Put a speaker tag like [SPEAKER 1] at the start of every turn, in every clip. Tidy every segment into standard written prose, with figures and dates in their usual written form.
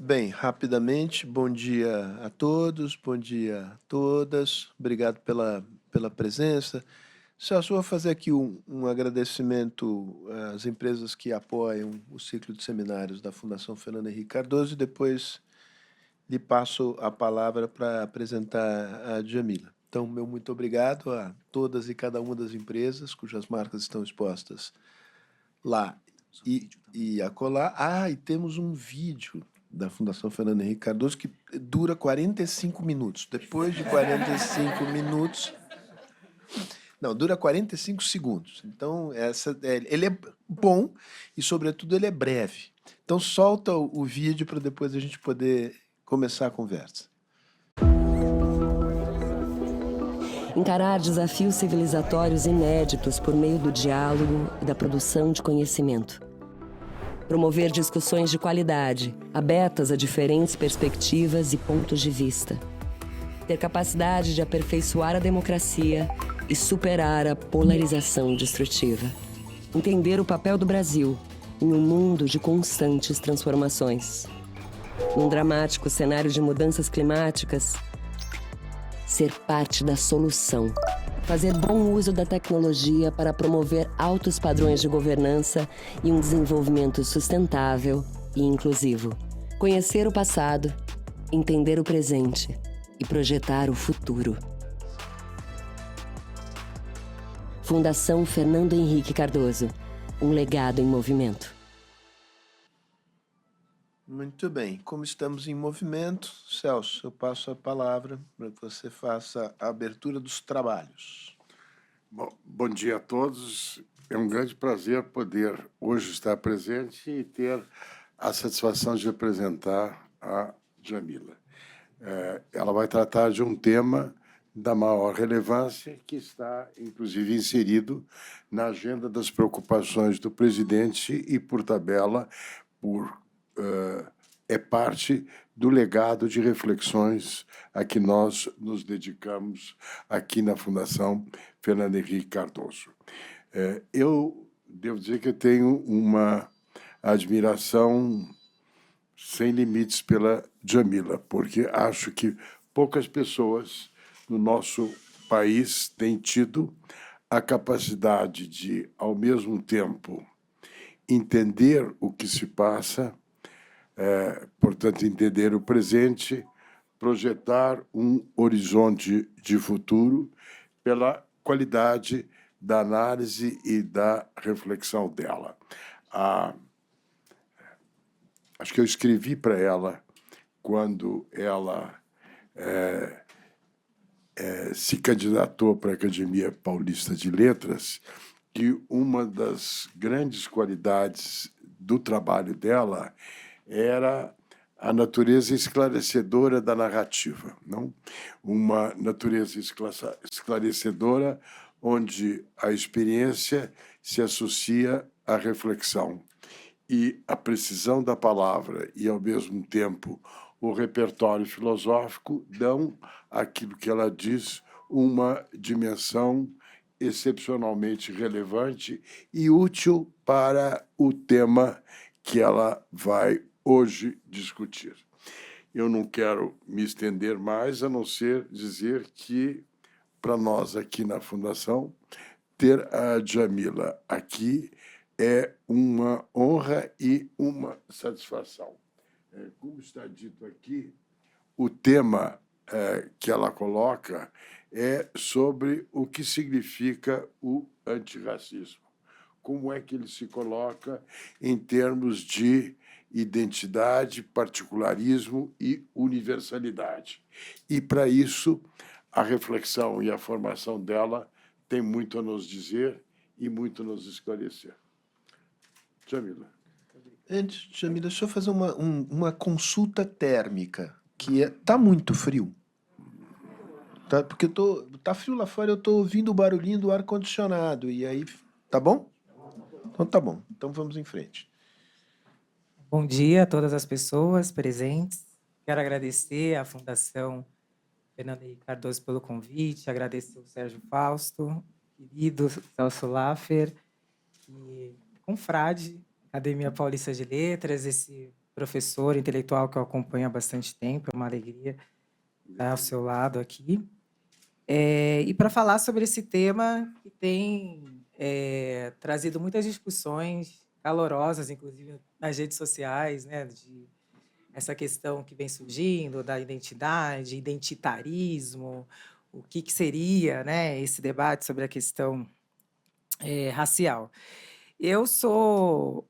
[SPEAKER 1] Bem, rapidamente, bom dia a todos, bom dia a todas, obrigado pela presença. Celso, eu vou fazer aqui um agradecimento às empresas que apoiam o ciclo de seminários da Fundação Fernando Henrique Cardoso e depois lhe passo a palavra para apresentar a Djamila. Então, meu muito obrigado a todas e cada uma das empresas cujas marcas estão expostas lá e acolá. E temos um vídeo da Fundação Fernando Henrique Cardoso que dura 45 minutos. Depois de 45 minutos. Não, dura 45 segundos. Então, ele é bom e, sobretudo, ele é breve. Então, solta o vídeo para depois a gente poder começar a conversa.
[SPEAKER 2] Encarar desafios civilizatórios inéditos por meio do diálogo e da produção de conhecimento. Promover discussões de qualidade, abertas a diferentes perspectivas e pontos de vista. Ter capacidade de aperfeiçoar a democracia e superar a polarização destrutiva. Entender o papel do Brasil em um mundo de constantes transformações. Num dramático cenário de mudanças climáticas, ser parte da solução. Fazer bom uso da tecnologia para promover altos padrões de governança e um desenvolvimento sustentável e inclusivo. Conhecer o passado, entender o presente e projetar o futuro. Fundação Fernando Henrique Cardoso. Um legado em movimento.
[SPEAKER 1] Muito bem. Como estamos em movimento, Celso, eu passo a palavra para que você faça a abertura dos trabalhos.
[SPEAKER 3] Bom dia a todos. É um grande prazer poder hoje estar presente e ter a satisfação de apresentar a Djamila. Ela vai tratar de um tema da maior relevância que está, inclusive, inserido na agenda das preocupações do presidente e, por tabela, é parte do legado de reflexões a que nós nos dedicamos aqui na Fundação Fernando Henrique Cardoso. Eu devo dizer que eu tenho uma admiração sem limites pela Djamila, porque acho que poucas pessoas no nosso país têm tido a capacidade de, ao mesmo tempo, entender o que se passa, portanto, entender o presente, projetar um horizonte de futuro pela qualidade da análise e da reflexão dela. Acho que eu escrevi para ela, quando ela se candidatou para a Academia Paulista de Letras, que uma das grandes qualidades do trabalho dela era a natureza esclarecedora da narrativa, não? Uma natureza esclarecedora onde a experiência se associa à reflexão e a precisão da palavra e, ao mesmo tempo, o repertório filosófico dão àquilo que ela diz uma dimensão excepcionalmente relevante e útil para o tema que ela vai hoje discutir. Eu não quero me estender mais, a não ser dizer que, para nós aqui na Fundação, ter a Djamila aqui é uma honra e uma satisfação. Como está dito aqui, o tema que ela coloca é sobre o que significa o antirracismo. Como é que ele se coloca em termos de identidade, particularismo e universalidade. E, para isso, a reflexão e a formação dela tem muito a nos dizer e muito a nos esclarecer. Djamila.
[SPEAKER 1] Antes, Djamila, deixa eu fazer uma consulta térmica, que tá muito frio. Tá, porque tá frio lá fora, eu tô ouvindo o barulhinho do ar-condicionado, e aí, tá bom? Então tá bom, então vamos em frente.
[SPEAKER 4] Bom dia a todas as pessoas presentes. Quero agradecer à Fundação Fernando Henrique Cardoso pelo convite, agradecer ao Sérgio Fausto, querido Celso Laffer, e confrade, Academia Paulista de Letras, esse professor intelectual que eu acompanho há bastante tempo, é uma alegria estar ao seu lado aqui. E para falar sobre esse tema que tem trazido muitas discussões calorosas, inclusive nas redes sociais, né, de essa questão que vem surgindo da identidade, identitarismo, o que seria, né, esse debate sobre a questão racial. Eu sou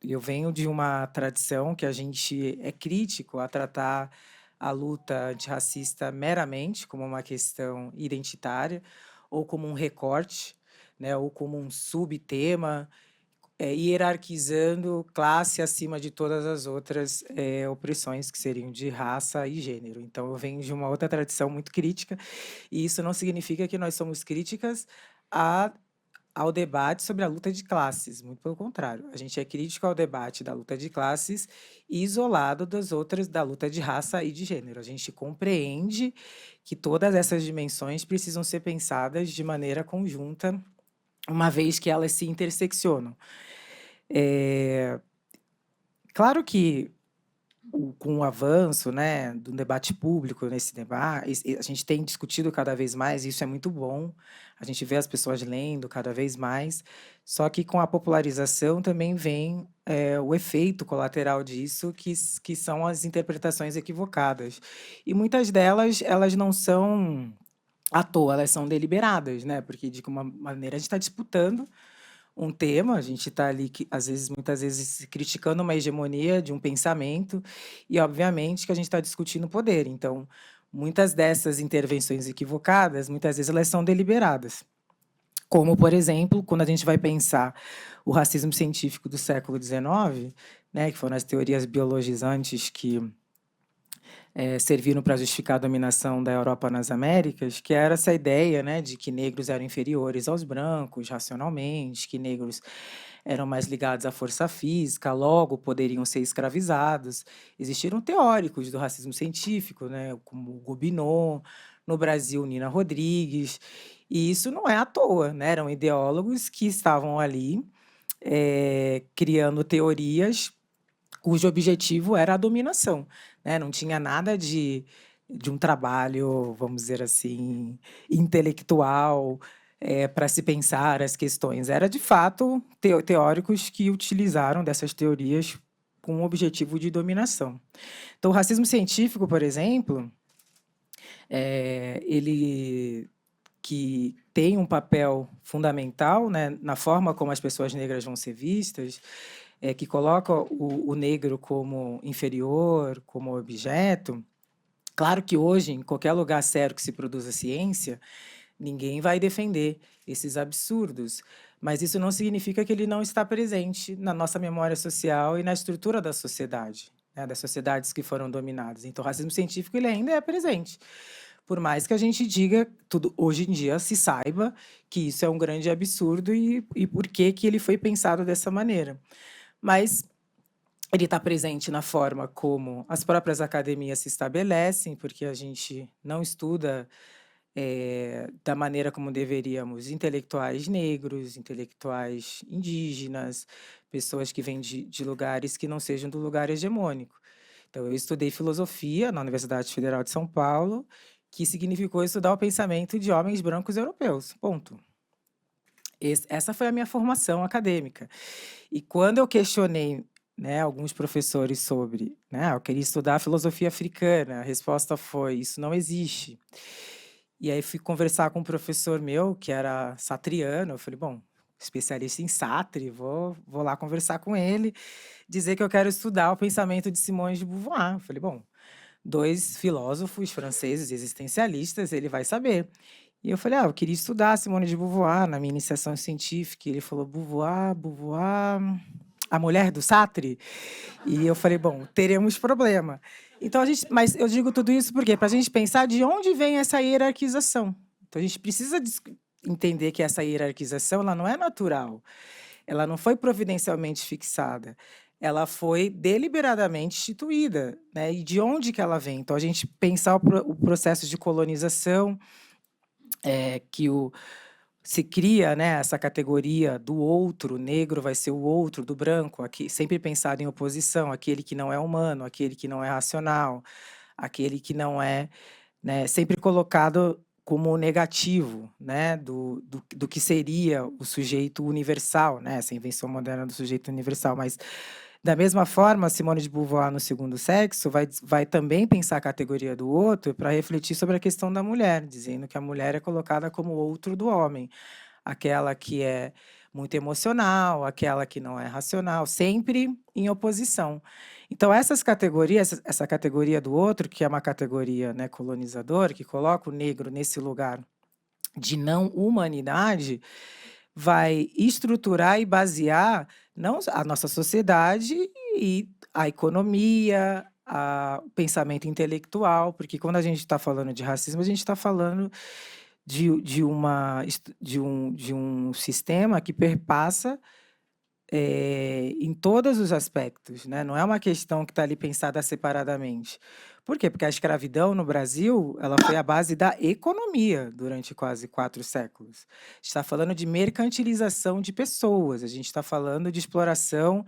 [SPEAKER 4] eu venho de uma tradição que a gente é crítico a tratar a luta antirracista meramente como uma questão identitária ou como um recorte, né, ou como um subtema, hierarquizando classe acima de todas as outras opressões que seriam de raça e gênero. Então, eu venho de uma outra tradição muito crítica, e isso não significa que nós somos críticas ao debate sobre a luta de classes, muito pelo contrário. A gente é crítico ao debate da luta de classes isolado das outras, da luta de raça e de gênero. A gente compreende que todas essas dimensões precisam ser pensadas de maneira conjunta, uma vez que elas se interseccionam. Claro que com o avanço, né, do debate público nesse debate, a gente tem discutido cada vez mais, e isso é muito bom. A gente vê as pessoas lendo cada vez mais, só que com a popularização também vem o efeito colateral disso, que são as interpretações equivocadas. E muitas delas, elas não são à toa, elas são deliberadas, né? Porque de uma maneira a gente está disputando um tema, a gente está ali, muitas vezes, criticando uma hegemonia de um pensamento, e, obviamente, que a gente está discutindo poder. Então, muitas dessas intervenções equivocadas, muitas vezes, elas são deliberadas. Como, por exemplo, quando a gente vai pensar o racismo científico do século XIX, né, que foram as teorias biologizantes que serviram para justificar a dominação da Europa nas Américas, que era essa ideia, né, de que negros eram inferiores aos brancos racionalmente, que negros eram mais ligados à força física, logo poderiam ser escravizados. Existiram teóricos do racismo científico, né, como Gobineau, no Brasil, Nina Rodrigues, e isso não é à toa, né, eram ideólogos que estavam ali criando teorias cujo objetivo era a dominação, né? Não tinha nada de um trabalho, vamos dizer assim, intelectual para se pensar as questões. Era, de fato, teóricos que utilizaram dessas teorias com o objetivo de dominação. Então, o racismo científico, por exemplo, ele que tem um papel fundamental, né, na forma como as pessoas negras vão ser vistas, que coloca o negro como inferior, como objeto. Claro que hoje, em qualquer lugar sério que se produza ciência, ninguém vai defender esses absurdos, mas isso não significa que ele não está presente na nossa memória social e na estrutura da sociedade, né, das sociedades que foram dominadas. Então, o racismo científico ele ainda é presente. Por mais que a gente diga, hoje em dia se saiba que isso é um grande absurdo e por que ele foi pensado dessa maneira. Mas ele está presente na forma como as próprias academias se estabelecem, porque a gente não estuda da maneira como deveríamos intelectuais negros, intelectuais indígenas, pessoas que vêm de lugares que não sejam do lugar hegemônico. Então, eu estudei filosofia na Universidade Federal de São Paulo, que significou estudar o pensamento de homens brancos europeus, ponto. Essa foi a minha formação acadêmica. E quando eu questionei, né, alguns professores sobre, né, eu queria estudar a filosofia africana, a resposta foi, isso não existe. E aí fui conversar com um professor meu, que era satriano, eu falei, bom, especialista em Sartre, vou lá conversar com ele, dizer que eu quero estudar o pensamento de Simone de Beauvoir. Eu falei, bom, 2 filósofos franceses existencialistas, ele vai saber. E eu falei, eu queria estudar Simone de Beauvoir na minha iniciação científica. E ele falou, Beauvoir, a mulher do Sartre? E eu falei, bom, teremos problema. Então, mas eu digo tudo isso porque para a gente pensar de onde vem essa hierarquização. Então, a gente precisa entender que essa hierarquização ela não é natural. Ela não foi providencialmente fixada. Ela foi deliberadamente instituída, né? E de onde que ela vem? Então, a gente pensar o processo de colonização, que se cria, né, essa categoria do outro, o negro vai ser o outro do branco, aqui sempre pensado em oposição, aquele que não é humano, aquele que não é racional, aquele que não é, né, sempre colocado como negativo, né, do que seria o sujeito universal, né, essa invenção moderna do sujeito universal. Mas, da mesma forma, Simone de Beauvoir, no Segundo Sexo, vai também pensar a categoria do outro para refletir sobre a questão da mulher, dizendo que a mulher é colocada como outro do homem, aquela que é muito emocional, aquela que não é racional, sempre em oposição. Então, essas categorias, essa categoria do outro, que é uma categoria, né, colonizadora, que coloca o negro nesse lugar de não humanidade, vai estruturar e basear não a nossa sociedade e a economia, o pensamento intelectual, porque quando a gente está falando de racismo, a gente está falando de um sistema que perpassa em todos os aspectos, né? Não é uma questão que está ali pensada separadamente. Por quê? Porque a escravidão no Brasil ela foi a base da economia durante quase 4 séculos. A gente está falando de mercantilização de pessoas, a gente está falando de exploração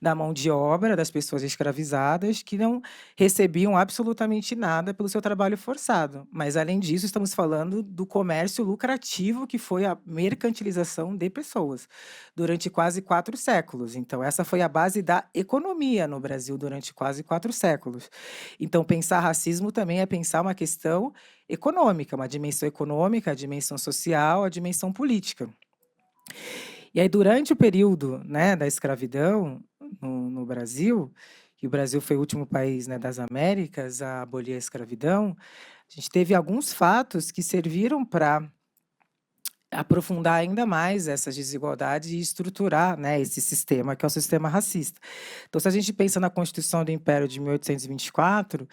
[SPEAKER 4] da mão de obra das pessoas escravizadas que não recebiam absolutamente nada pelo seu trabalho forçado. Mas, além disso, estamos falando do comércio lucrativo, que foi a mercantilização de pessoas durante quase 4 séculos. Então, essa foi a base da economia no Brasil durante quase 4 séculos. Então, pensar racismo também é pensar uma questão econômica, uma dimensão econômica, a dimensão social, a dimensão política. E aí, durante o período, né, da escravidão no Brasil, e o Brasil foi o último país, né, das Américas a abolir a escravidão, a gente teve alguns fatos que serviram para aprofundar ainda mais essas desigualdades e estruturar, né, esse sistema, que é o sistema racista. Então, se a gente pensa na Constituição do Império de 1824,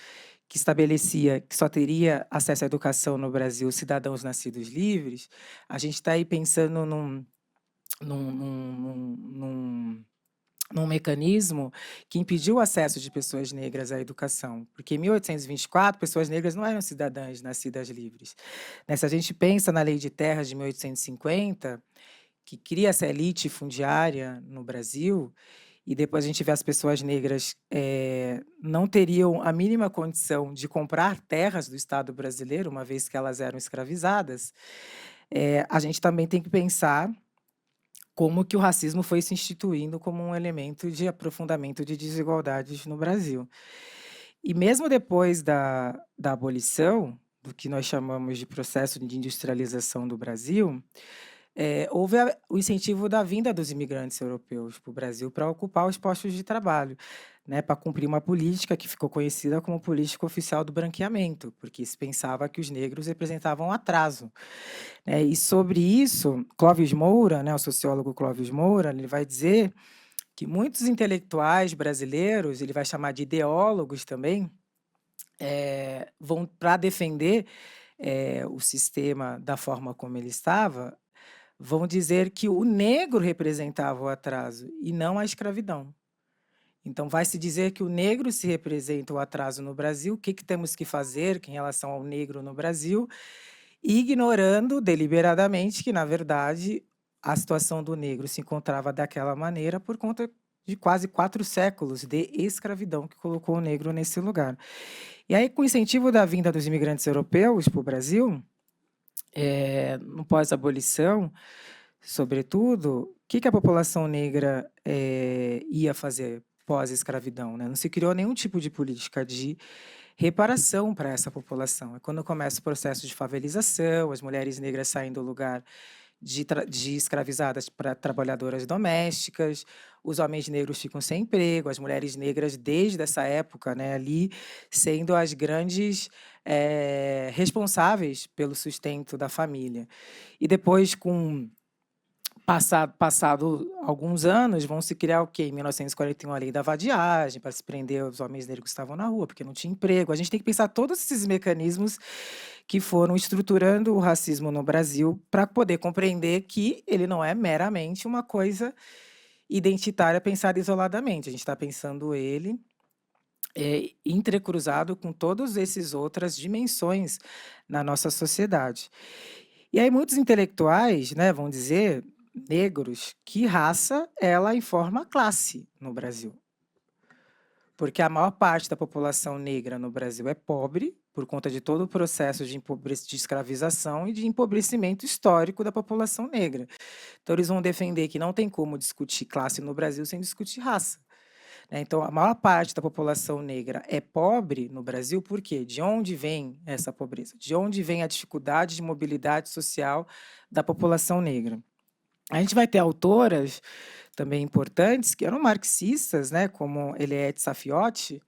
[SPEAKER 4] que estabelecia que só teria acesso à educação no Brasil cidadãos nascidos livres, a gente está aí pensando num mecanismo que impediu o acesso de pessoas negras à educação, porque em 1824 pessoas negras não eram cidadãs nascidas livres. Né, se a gente pensa na Lei de Terras de 1850, que cria essa elite fundiária no Brasil, e depois a gente vê as pessoas negras não teriam a mínima condição de comprar terras do Estado brasileiro, uma vez que elas eram escravizadas, a gente também tem que pensar como que o racismo foi se instituindo como um elemento de aprofundamento de desigualdades no Brasil. E mesmo depois da abolição, do que nós chamamos de processo de industrialização do Brasil, houve o incentivo da vinda dos imigrantes europeus para o Brasil para ocupar os postos de trabalho, né, para cumprir uma política que ficou conhecida como política oficial do branqueamento, porque se pensava que os negros representavam um atraso. E sobre isso, Clóvis Moura, né, o sociólogo Clóvis Moura, ele vai dizer que muitos intelectuais brasileiros, ele vai chamar de ideólogos também, vão para defender o sistema da forma como ele estava, vão dizer que o negro representava o atraso e não a escravidão. Então, vai se dizer que o negro se representa o atraso no Brasil, o que temos que fazer em relação ao negro no Brasil, ignorando deliberadamente que, na verdade, a situação do negro se encontrava daquela maneira por conta de quase 4 séculos de escravidão que colocou o negro nesse lugar. E aí, com o incentivo da vinda dos imigrantes europeus para o Brasil, no pós-abolição, sobretudo, o que a população negra ia fazer pós-escravidão, né? Não se criou nenhum tipo de política de reparação para essa população. É quando começa o processo de favelização, as mulheres negras saem do lugar de escravizadas para trabalhadoras domésticas, os homens negros ficam sem emprego, as mulheres negras, desde essa época, né, ali, sendo as grandes responsáveis pelo sustento da família. E depois, passado alguns anos, vão se criar o quê? Em 1941, a lei da vadiagem, para se prender os homens negros que estavam na rua, porque não tinha emprego. A gente tem que pensar todos esses mecanismos que foram estruturando o racismo no Brasil para poder compreender que ele não é meramente uma coisa identitária pensada isoladamente. A gente está pensando ele entrecruzado com todas essas outras dimensões na nossa sociedade. E aí muitos intelectuais, né, vão dizer, negros, que raça ela informa classe no Brasil. Porque a maior parte da população negra no Brasil é pobre, por conta de todo o processo de escravização e de empobrecimento histórico da população negra. Então, eles vão defender que não tem como discutir classe no Brasil sem discutir raça. Né? Então, a maior parte da população negra é pobre no Brasil, por quê? De onde vem essa pobreza? De onde vem a dificuldade de mobilidade social da população negra? A gente vai ter autoras também importantes que eram marxistas, né, como Eliette Safiotti,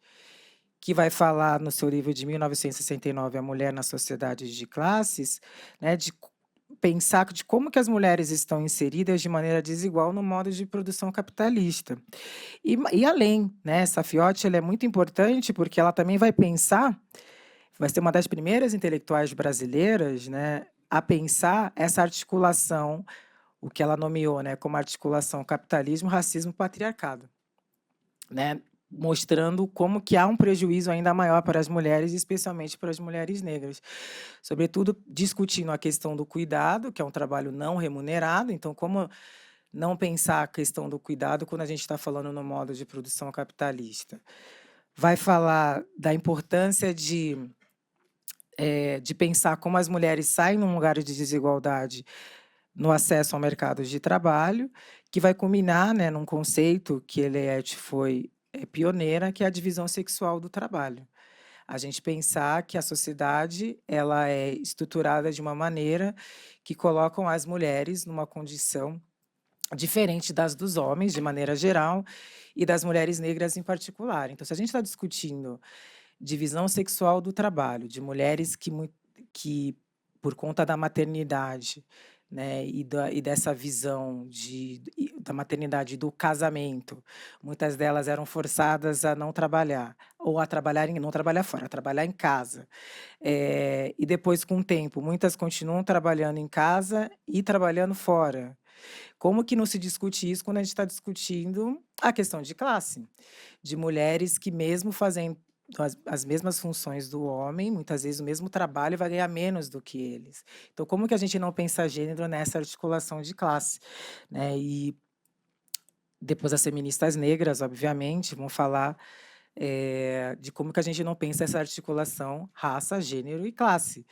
[SPEAKER 4] que vai falar no seu livro de 1969, A Mulher na Sociedade de Classes, né, de pensar de como que as mulheres estão inseridas de maneira desigual no modo de produção capitalista. E além, né, Safiotti ela é muito importante porque ela também vai pensar, vai ser uma das primeiras intelectuais brasileiras, né, a pensar essa articulação, o que ela nomeou, né, como articulação capitalismo, racismo, patriarcado, né, mostrando como que há um prejuízo ainda maior para as mulheres, especialmente para as mulheres negras. Sobretudo discutindo a questão do cuidado, que é um trabalho não remunerado, então como não pensar a questão do cuidado quando a gente está falando no modo de produção capitalista. Vai falar da importância de pensar como as mulheres saem num lugar de desigualdade no acesso ao mercado de trabalho, que vai culminar, né, num conceito que Eliette foi pioneira, que é a divisão sexual do trabalho. A gente pensar que a sociedade ela é estruturada de uma maneira que colocam as mulheres numa condição diferente das dos homens, de maneira geral, e das mulheres negras em particular. Então, se a gente está discutindo divisão sexual do trabalho, de mulheres que por conta da maternidade, né, e dessa visão da maternidade e do casamento, muitas delas eram forçadas a não trabalhar, ou a trabalhar não trabalhar fora, a trabalhar em casa. E depois, com o tempo, muitas continuam trabalhando em casa e trabalhando fora. Como que não se discute isso quando a gente está discutindo a questão de classe? De mulheres que, mesmo fazendo as mesmas funções do homem, muitas vezes o mesmo trabalho, vai ganhar menos do que eles. Então, como que a gente não pensa gênero nessa articulação de classe? Né? E depois as feministas negras, obviamente, vão falar de como que a gente não pensa essa articulação raça, gênero e classe.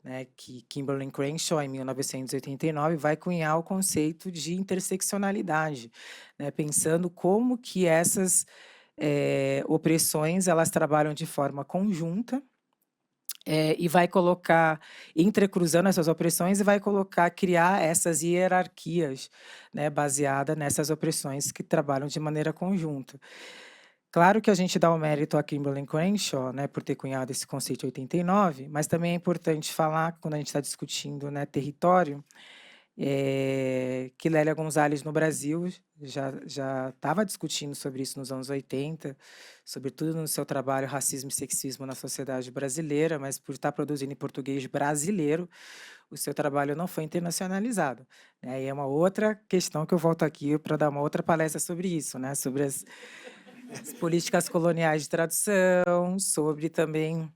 [SPEAKER 4] Né, que Kimberly Crenshaw, em 1989, vai cunhar o conceito de interseccionalidade, né, pensando como que essas opressões elas trabalham de forma conjunta e vai colocar, entrecruzando essas opressões, e vai criar essas hierarquias, né, baseadas nessas opressões que trabalham de maneira conjunta. Claro que a gente dá o mérito a Kimberly Crenshaw, né, por ter cunhado esse conceito em 89, mas também é importante falar, quando a gente está discutindo, né, território, que Lélia Gonzalez no Brasil já estava discutindo sobre isso nos anos 80, sobretudo no seu trabalho Racismo e Sexismo na Sociedade Brasileira, mas por estar produzindo em português brasileiro, o seu trabalho não foi internacionalizado. Né, e é uma outra questão que eu volto aqui para dar uma outra palestra sobre isso, né, sobre as políticas coloniais de tradução, sobre também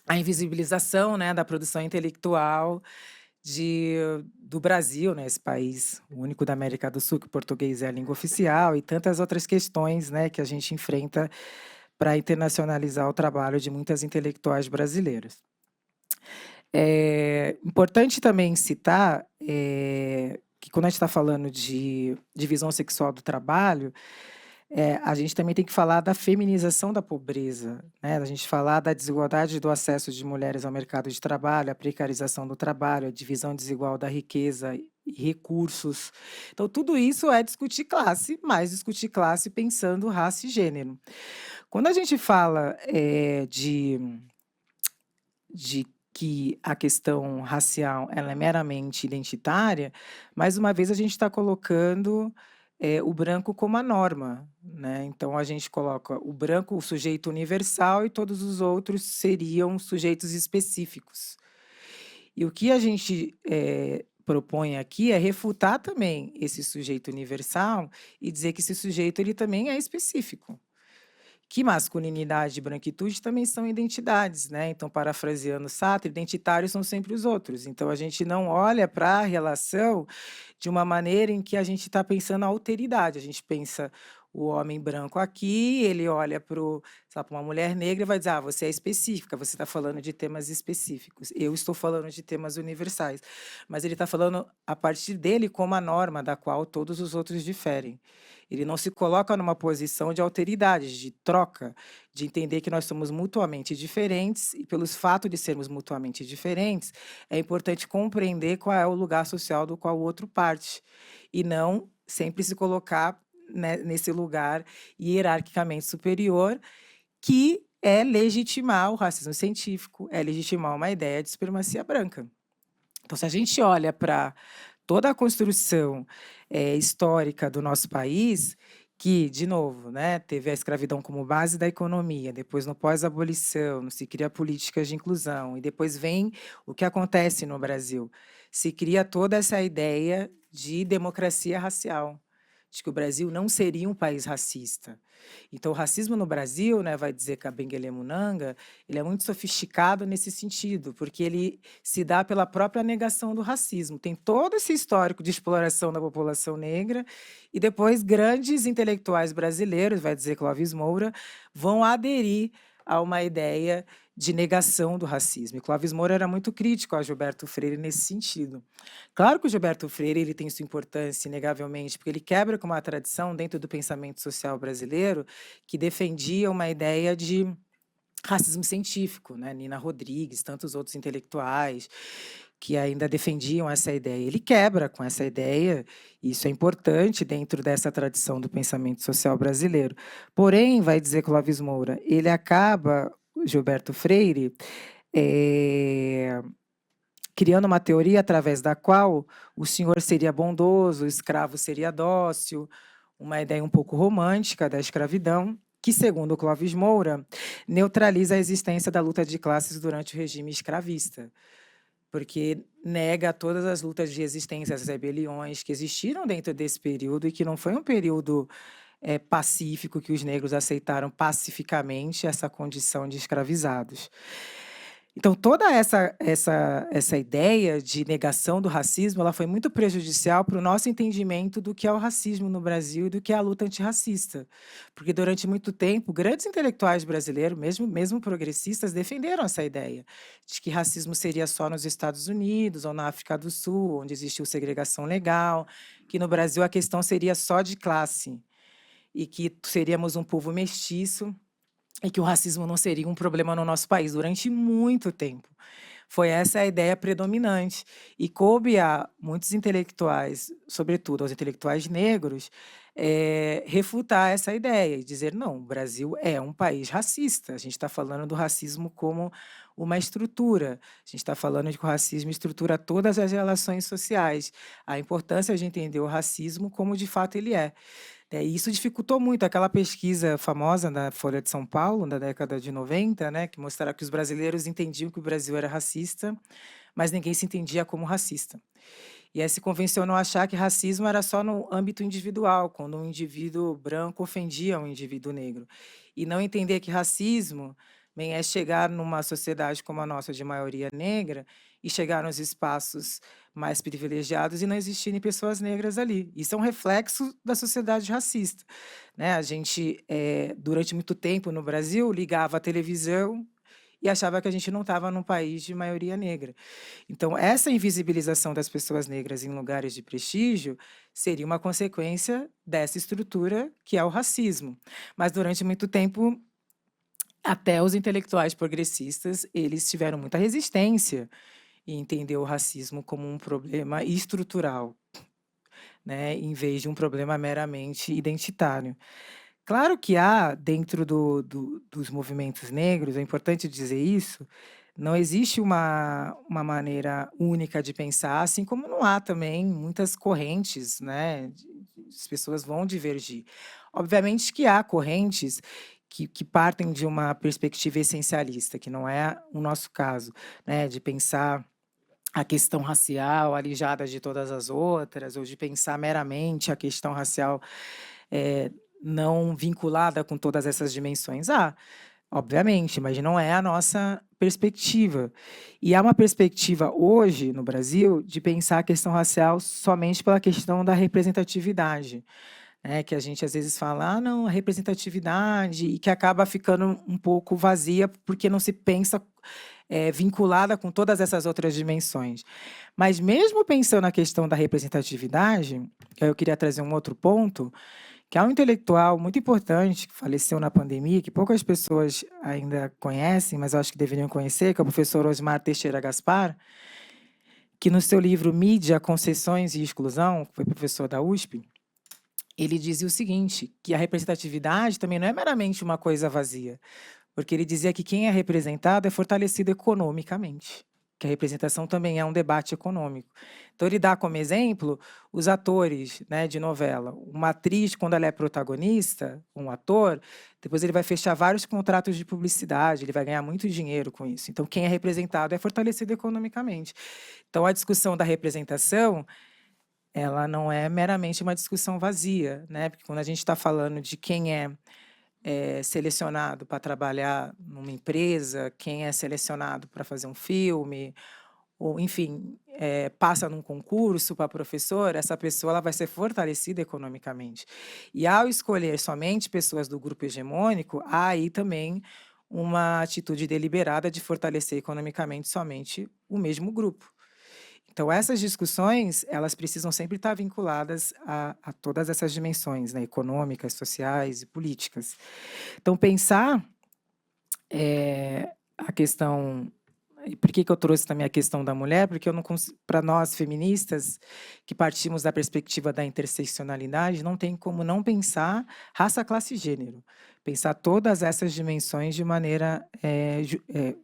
[SPEAKER 4] a invisibilização, né, da produção intelectual do Brasil, né, esse país único da América do Sul, que o português é a língua oficial, e tantas outras questões, né, que a gente enfrenta para internacionalizar o trabalho de muitas intelectuais brasileiras. É importante também citar que quando a gente está falando de divisão sexual do trabalho, a gente também tem que falar da feminização da pobreza, né? A gente falar da desigualdade do acesso de mulheres ao mercado de trabalho, a precarização do trabalho, a divisão desigual da riqueza e recursos. Então, tudo isso é discutir classe, mas discutir classe pensando raça e gênero. Quando a gente fala de que a questão racial ela é meramente identitária, mais uma vez a gente está colocando o branco como a norma, né? Então a gente coloca o branco, o sujeito universal, e todos os outros seriam sujeitos específicos. E o que a gente propõe aqui é refutar também esse sujeito universal e dizer que esse sujeito ele também é específico, que masculinidade e branquitude também são identidades, né? Então, parafraseando Sartre, identitários são sempre os outros. Então, a gente não olha para a relação de uma maneira em que a gente está pensando a alteridade. A gente pensa o homem branco aqui, ele olha para uma mulher negra e vai dizer: ah, você é específica, você está falando de temas específicos. Eu estou falando de temas universais. Mas ele está falando a partir dele como a norma da qual todos os outros diferem. Ele não se coloca numa posição de alteridade, de troca, de entender que nós somos mutuamente diferentes e, pelos fatos de sermos mutuamente diferentes, é importante compreender qual é o lugar social do qual o outro parte e não sempre se colocar, né, nesse lugar hierarquicamente superior, que é legitimar o racismo científico, é legitimar uma ideia de supremacia branca. Então, se a gente olha para toda a construção histórica do nosso país, que, de novo, né, teve a escravidão como base da economia, depois, no pós-abolição, se cria políticas de inclusão, e depois vem o que acontece no Brasil. Se cria toda essa ideia de democracia racial, de que o Brasil não seria um país racista. Então, o racismo no Brasil, né, vai dizer Kabengele Munanga, ele é muito sofisticado nesse sentido, porque ele se dá pela própria negação do racismo. Tem todo esse histórico de exploração da população negra, e depois grandes intelectuais brasileiros, vai dizer Clóvis Moura, vão aderir a uma ideia de negação do racismo. E Clóvis Moura era muito crítico a Gilberto Freire nesse sentido. Claro que o Gilberto Freire ele tem sua importância, inegavelmente, porque ele quebra com uma tradição dentro do pensamento social brasileiro que defendia uma ideia de racismo científico, né? Nina Rodrigues, tantos outros intelectuais que ainda defendiam essa ideia. Ele quebra com essa ideia, e isso é importante dentro dessa tradição do pensamento social brasileiro. Porém, vai dizer Clóvis Moura, ele acaba, Gilberto Freire, criando uma teoria através da qual o senhor seria bondoso, o escravo seria dócil, uma ideia um pouco romântica da escravidão, que, segundo Clóvis Moura, neutraliza a existência da luta de classes durante o regime escravista, porque nega todas as lutas de resistência, as rebeliões que existiram dentro desse período e que não foi um período pacífico, que os negros aceitaram pacificamente essa condição de escravizados. Então, toda essa ideia de negação do racismo, ela foi muito prejudicial para o nosso entendimento do que é o racismo no Brasil e do que é a luta antirracista. Porque, durante muito tempo, grandes intelectuais brasileiros, mesmo progressistas, defenderam essa ideia de que racismo seria só nos Estados Unidos ou na África do Sul, onde existiu segregação legal, que no Brasil a questão seria só de classe e que seríamos um povo mestiço, e que o racismo não seria um problema no nosso país durante muito tempo. Foi essa a ideia predominante. E coube a muitos intelectuais, sobretudo aos intelectuais negros, refutar essa ideia e dizer: não, o Brasil é um país racista. A gente está falando do racismo como uma estrutura. A gente está falando de que o racismo estrutura todas as relações sociais. A importância de entender o racismo como de fato ele é. E isso dificultou muito aquela pesquisa famosa da Folha de São Paulo, da década de 90, né, que mostrava que os brasileiros entendiam que o Brasil era racista, mas ninguém se entendia como racista. E aí se convencionou a achar que racismo era só no âmbito individual, quando um indivíduo branco ofendia um indivíduo negro. E não entender que racismo bem, é chegar numa sociedade como a nossa, de maioria negra, e chegar nos espaços mais privilegiados e não existirem pessoas negras ali. Isso é um reflexo da sociedade racista, né? A gente, durante muito tempo no Brasil, ligava a televisão e achava que a gente não estava num país de maioria negra. Então, essa invisibilização das pessoas negras em lugares de prestígio seria uma consequência dessa estrutura que é o racismo. Mas, durante muito tempo, até os intelectuais progressistas, eles tiveram muita resistência em entender o racismo como um problema estrutural, né, em vez de um problema meramente identitário. Claro que há, dentro dos movimentos negros, é importante dizer isso, não existe uma maneira única de pensar, assim como não há também muitas correntes, né? As pessoas vão divergir. Obviamente que há correntes que partem de uma perspectiva essencialista, que não é o nosso caso, né? De pensar a questão racial alijada de todas as outras, ou de pensar meramente a questão racial não vinculada com todas essas dimensões? Obviamente, mas não é a nossa perspectiva. E há uma perspectiva hoje, no Brasil, de pensar a questão racial somente pela questão da representatividade, né, que a gente às vezes fala: "Ah, não, a representatividade", e que acaba ficando um pouco vazia, porque não se pensa, vinculada com todas essas outras dimensões. Mas mesmo pensando na questão da representatividade, que aí eu queria trazer um outro ponto, que há um intelectual muito importante que faleceu na pandemia, que poucas pessoas ainda conhecem, mas eu acho que deveriam conhecer, que é o professor Osmar Teixeira Gaspar, que no seu livro Mídia, Concessões e Exclusão, que foi professor da USP, ele dizia o seguinte, que a representatividade também não é meramente uma coisa vazia, porque ele dizia que quem é representado é fortalecido economicamente, que a representação também é um debate econômico. Então, ele dá como exemplo os atores, né, de novela. Uma atriz, quando ela é protagonista, um ator, depois ele vai fechar vários contratos de publicidade, ele vai ganhar muito dinheiro com isso. Então, quem é representado é fortalecido economicamente. Então, a discussão da representação, ela não é meramente uma discussão vazia, né? Porque quando a gente está falando de quem é selecionado para trabalhar numa empresa, quem é selecionado para fazer um filme, ou enfim, passa num concurso para professor, essa pessoa ela vai ser fortalecida economicamente. E ao escolher somente pessoas do grupo hegemônico, há aí também uma atitude deliberada de fortalecer economicamente somente o mesmo grupo. Então, essas discussões, elas precisam sempre estar vinculadas a todas essas dimensões, né, econômicas, sociais e políticas. Então, pensar a questão. E por que eu trouxe também a questão da mulher? Porque eu não para nós feministas, que partimos da perspectiva da interseccionalidade, não tem como não pensar raça, classe e gênero. Pensar todas essas dimensões de maneira.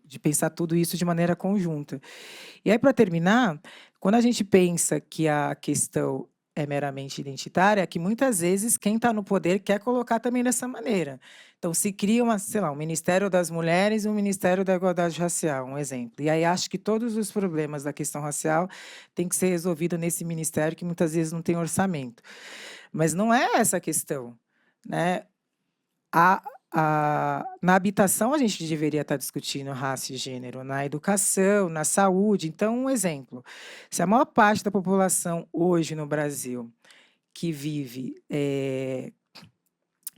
[SPEAKER 4] De pensar tudo isso de maneira conjunta. E aí, para terminar, quando a gente pensa que a questão é meramente identitária, é que muitas vezes quem está no poder quer colocar também dessa maneira. Então, se cria sei lá, um Ministério das Mulheres e um Ministério da Igualdade Racial, um exemplo. E aí acho que todos os problemas da questão racial têm que ser resolvidos nesse ministério, que muitas vezes não tem orçamento. Mas não é essa a questão, né? Na habitação, a gente deveria estar discutindo raça e gênero, na educação, na saúde. Então, um exemplo: se a maior parte da população hoje no Brasil que vive,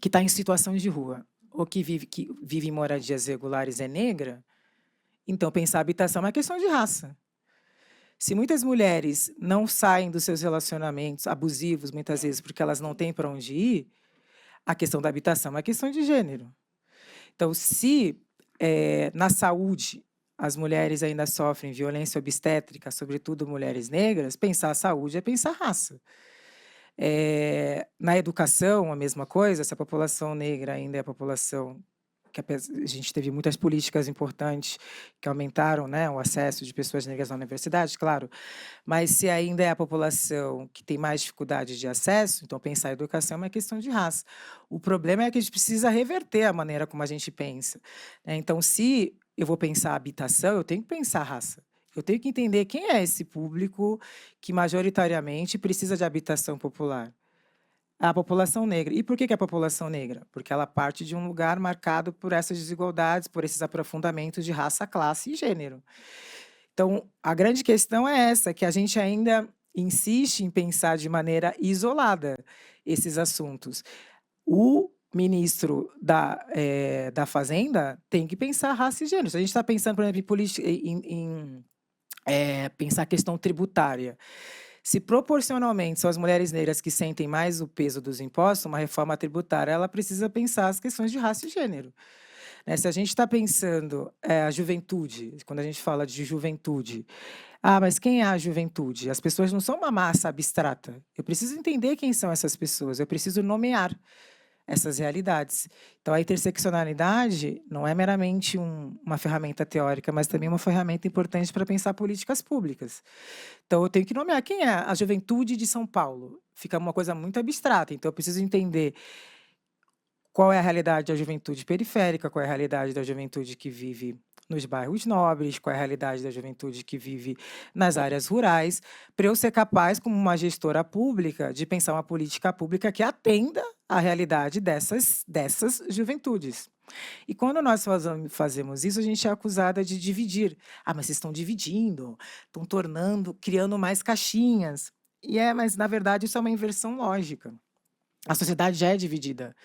[SPEAKER 4] que está em situação de rua, ou que vive em moradias regulares é negra, então pensar habitação é uma questão de raça. Se muitas mulheres não saem dos seus relacionamentos abusivos, muitas vezes porque elas não têm para onde ir, a questão da habitação é uma questão de gênero. Então, se na saúde as mulheres ainda sofrem violência obstétrica, sobretudo mulheres negras, pensar a saúde é pensar raça. Na educação, a mesma coisa, se a população negra ainda é a população que a gente teve muitas políticas importantes que aumentaram, né, o acesso de pessoas negras na universidade, claro, mas se ainda é a população que tem mais dificuldade de acesso, então pensar a educação é uma questão de raça. O problema é que a gente precisa reverter a maneira como a gente pensa, né? Então, se eu vou pensar habitação, eu tenho que pensar raça. Eu tenho que entender quem é esse público que majoritariamente precisa de habitação popular. A população negra. E por que a população negra? Porque ela parte de um lugar marcado por essas desigualdades, por esses aprofundamentos de raça, classe e gênero. Então, a grande questão é essa, que a gente ainda insiste em pensar de maneira isolada esses assuntos. O ministro da Fazenda tem que pensar raça e gênero. Se a gente está pensando, por exemplo, em pensar a questão tributária, se proporcionalmente são as mulheres negras que sentem mais o peso dos impostos, uma reforma tributária ela precisa pensar as questões de raça e gênero. Né? Se a gente está pensando a juventude, quando a gente fala de juventude, mas quem é a juventude? As pessoas não são uma massa abstrata. Eu preciso entender quem são essas pessoas, eu preciso nomear essas realidades. Então, a interseccionalidade não é meramente uma ferramenta teórica, mas também uma ferramenta importante para pensar políticas públicas. Então, eu tenho que nomear quem é a juventude de São Paulo. Fica uma coisa muito abstrata, então eu preciso entender qual é a realidade da juventude periférica, qual é a realidade da juventude que vive nos bairros nobres, qual é a realidade da juventude que vive nas áreas rurais, para eu ser capaz, como uma gestora pública, de pensar uma política pública que atenda a realidade dessas juventudes. E quando nós fazemos isso, a gente é acusada de dividir. Ah, mas vocês estão dividindo, estão criando mais caixinhas. Mas na verdade isso é uma inversão lógica. A sociedade já é dividida.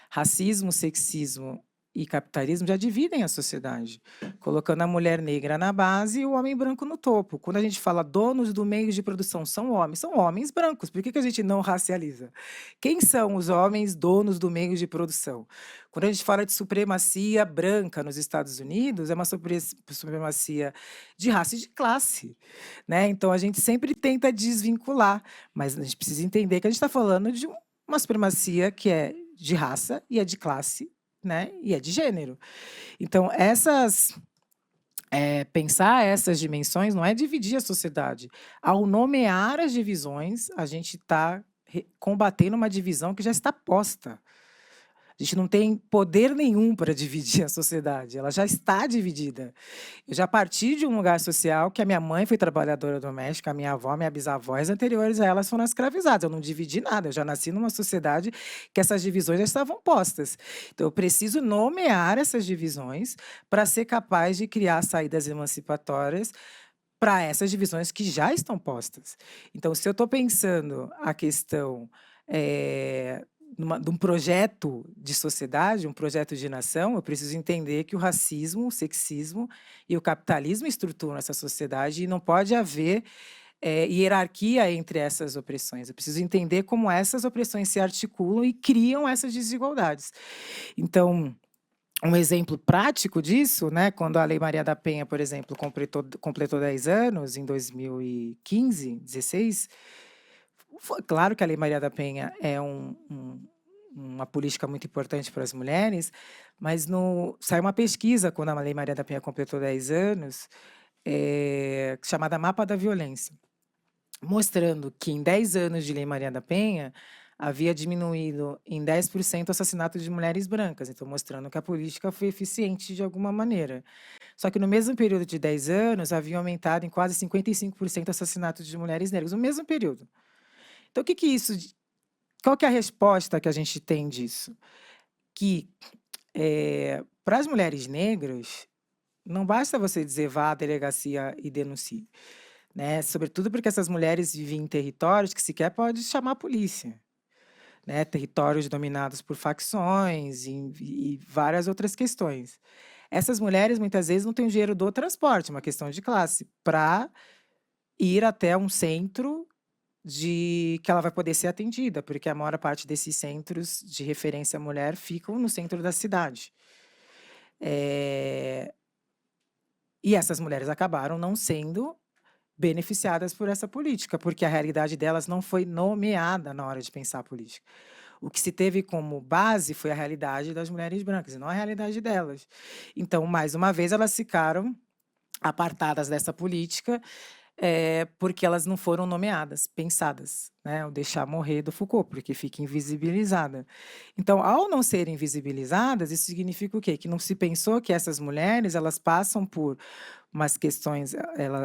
[SPEAKER 4] Racismo, sexismo e capitalismo já dividem a sociedade, colocando a mulher negra na base e o homem branco no topo. Quando a gente fala donos do meio de produção são homens brancos. Por que a gente não racializa? Quem são os homens donos do meio de produção? Quando a gente fala de supremacia branca nos Estados Unidos, é uma supremacia de raça e de classe, né? Então a gente sempre tenta desvincular, mas a gente precisa entender que a gente está falando de uma supremacia que é de raça e é de classe, né? E é de gênero. Então, pensar essas dimensões não é dividir a sociedade. Ao nomear as divisões, a gente está combatendo uma divisão que já está posta. A gente não tem poder nenhum para dividir a sociedade, ela já está dividida. Eu já parti de um lugar social que a minha mãe foi trabalhadora doméstica, a minha avó, minha bisavó, as anteriores a elas foram escravizadas. Eu não dividi nada, eu já nasci numa sociedade que essas divisões já estavam postas. Então, eu preciso nomear essas divisões para ser capaz de criar saídas emancipatórias para essas divisões que já estão postas. Então, se eu estou pensando a questão de um projeto de sociedade, um projeto de nação, eu preciso entender que o racismo, o sexismo e o capitalismo estruturam essa sociedade e não pode haver hierarquia entre essas opressões. Eu preciso entender como essas opressões se articulam e criam essas desigualdades. Então, um exemplo prático disso, né, quando a Lei Maria da Penha, por exemplo, completou 10 anos, em 2015, 16, claro que a Lei Maria da Penha é uma política muito importante para as mulheres, mas saiu uma pesquisa quando a Lei Maria da Penha completou 10 anos, chamada Mapa da Violência, mostrando que em 10 anos de Lei Maria da Penha havia diminuído em 10% o assassinato de mulheres brancas, então mostrando que a política foi eficiente de alguma maneira. Só que no mesmo período de 10 anos, havia aumentado em quase 55% o assassinato de mulheres negras, no mesmo período. Então, qual que é a resposta que a gente tem disso? Que para as mulheres negras, não basta você dizer vá à delegacia e denuncie, né? Sobretudo porque essas mulheres vivem em territórios que sequer pode chamar a polícia, né? Territórios dominados por facções e várias outras questões. Essas mulheres, muitas vezes, não têm o dinheiro do transporte, uma questão de classe, para ir até um centro que ela vai poder ser atendida, porque a maior parte desses centros de referência à mulher ficam no centro da cidade. E essas mulheres acabaram não sendo beneficiadas por essa política, porque a realidade delas não foi nomeada na hora de pensar a política. O que se teve como base foi a realidade das mulheres brancas, e não a realidade delas. Então, mais uma vez, elas ficaram apartadas dessa política, porque elas não foram nomeadas, pensadas, né? O deixar morrer do Foucault, porque fica invisibilizada. Então, ao não serem visibilizadas, isso significa o quê? Que não se pensou que essas mulheres, elas passam por umas questões,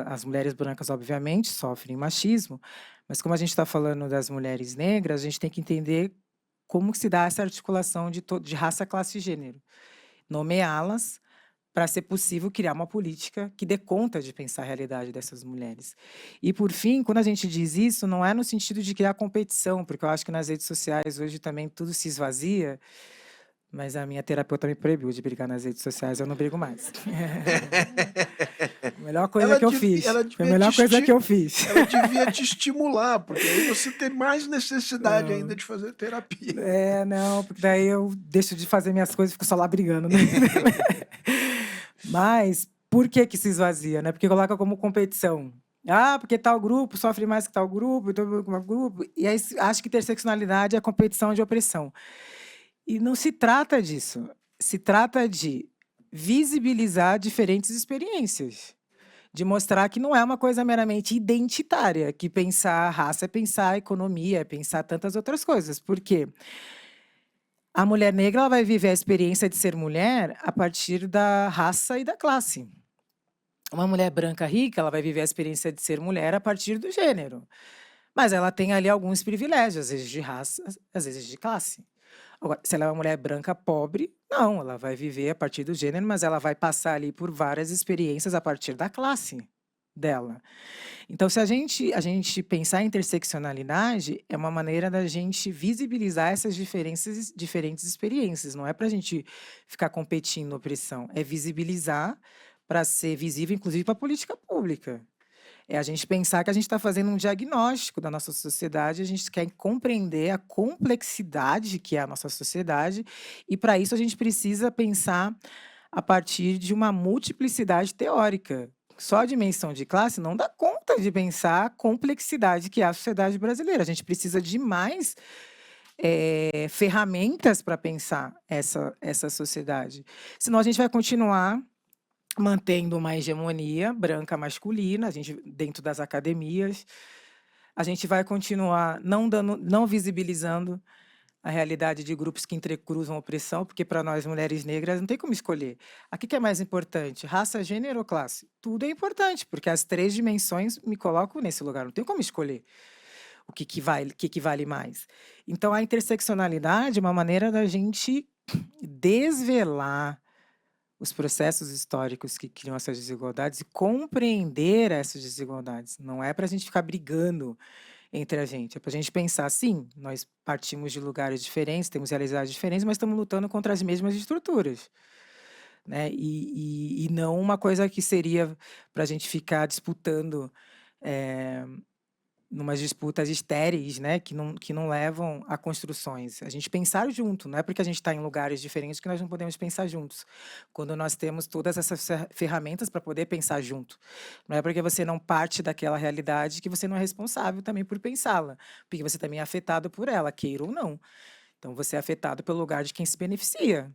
[SPEAKER 4] as mulheres brancas, obviamente, sofrem machismo, mas como a gente está falando das mulheres negras, a gente tem que entender como que se dá essa articulação de raça, classe e gênero. Nomeá-las, para ser possível criar uma política que dê conta de pensar a realidade dessas mulheres. E, por fim, quando a gente diz isso, não é no sentido de criar competição, porque eu acho que nas redes sociais hoje também tudo se esvazia, mas a minha terapeuta me proibiu de brigar nas redes sociais, eu não brigo mais. A melhor coisa que eu fiz. Foi a melhor coisa que eu fiz.
[SPEAKER 1] Ela devia te estimular, porque aí você tem mais necessidade ainda de fazer terapia.
[SPEAKER 4] Não, porque daí eu deixo de fazer minhas coisas e fico só lá brigando, né? Mas por que se esvazia, né? Porque coloca como competição. Ah, porque tal grupo sofre mais que tal grupo, e aí acho que interseccionalidade é a competição de opressão. E não se trata disso. Se trata de visibilizar diferentes experiências, de mostrar que não é uma coisa meramente identitária, que pensar raça é pensar economia, é pensar tantas outras coisas. Por quê? A mulher negra ela vai viver a experiência de ser mulher a partir da raça e da classe. Uma mulher branca rica ela vai viver a experiência de ser mulher a partir do gênero. Mas ela tem ali alguns privilégios, às vezes de raça, às vezes de classe. Agora, se ela é uma mulher branca pobre, não, ela vai viver a partir do gênero, mas ela vai passar ali por várias experiências a partir da classe dela. Então, se a gente pensar em interseccionalidade, é uma maneira da gente visibilizar essas diferentes experiências. Não é para a gente ficar competindo opressão, é visibilizar para ser visível, inclusive para a política pública. É a gente pensar que a gente está fazendo um diagnóstico da nossa sociedade, a gente quer compreender a complexidade que é a nossa sociedade, e para isso a gente precisa pensar a partir de uma multiplicidade teórica. Só a dimensão de classe não dá conta de pensar a complexidade que é a sociedade brasileira. A gente precisa de mais ferramentas para pensar essa sociedade. Senão a gente vai continuar mantendo uma hegemonia branca masculina, a gente dentro das academias, a gente vai continuar não visibilizando a realidade de grupos que entrecruzam opressão, porque para nós mulheres negras não tem como escolher. Aqui que é mais importante, raça, gênero ou classe? Tudo é importante, porque as 3 dimensões me colocam nesse lugar, não tem como escolher o que vale mais. Então a interseccionalidade é uma maneira da gente desvelar os processos históricos que criam essas desigualdades e compreender essas desigualdades. Não é para a gente ficar brigando entre a gente, é para a gente pensar, sim, nós partimos de lugares diferentes, temos realidades diferentes, mas estamos lutando contra as mesmas estruturas. Né? E não uma coisa que seria para a gente ficar disputando numas disputas estéreis, né, que não levam a construções. A gente pensar junto, não é porque a gente está em lugares diferentes que nós não podemos pensar juntos. Quando nós temos todas essas ferramentas para poder pensar junto. Não é porque você não parte daquela realidade que você não é responsável também por pensá-la, porque você também é afetado por ela, queira ou não. Então, você é afetado pelo lugar de quem se beneficia,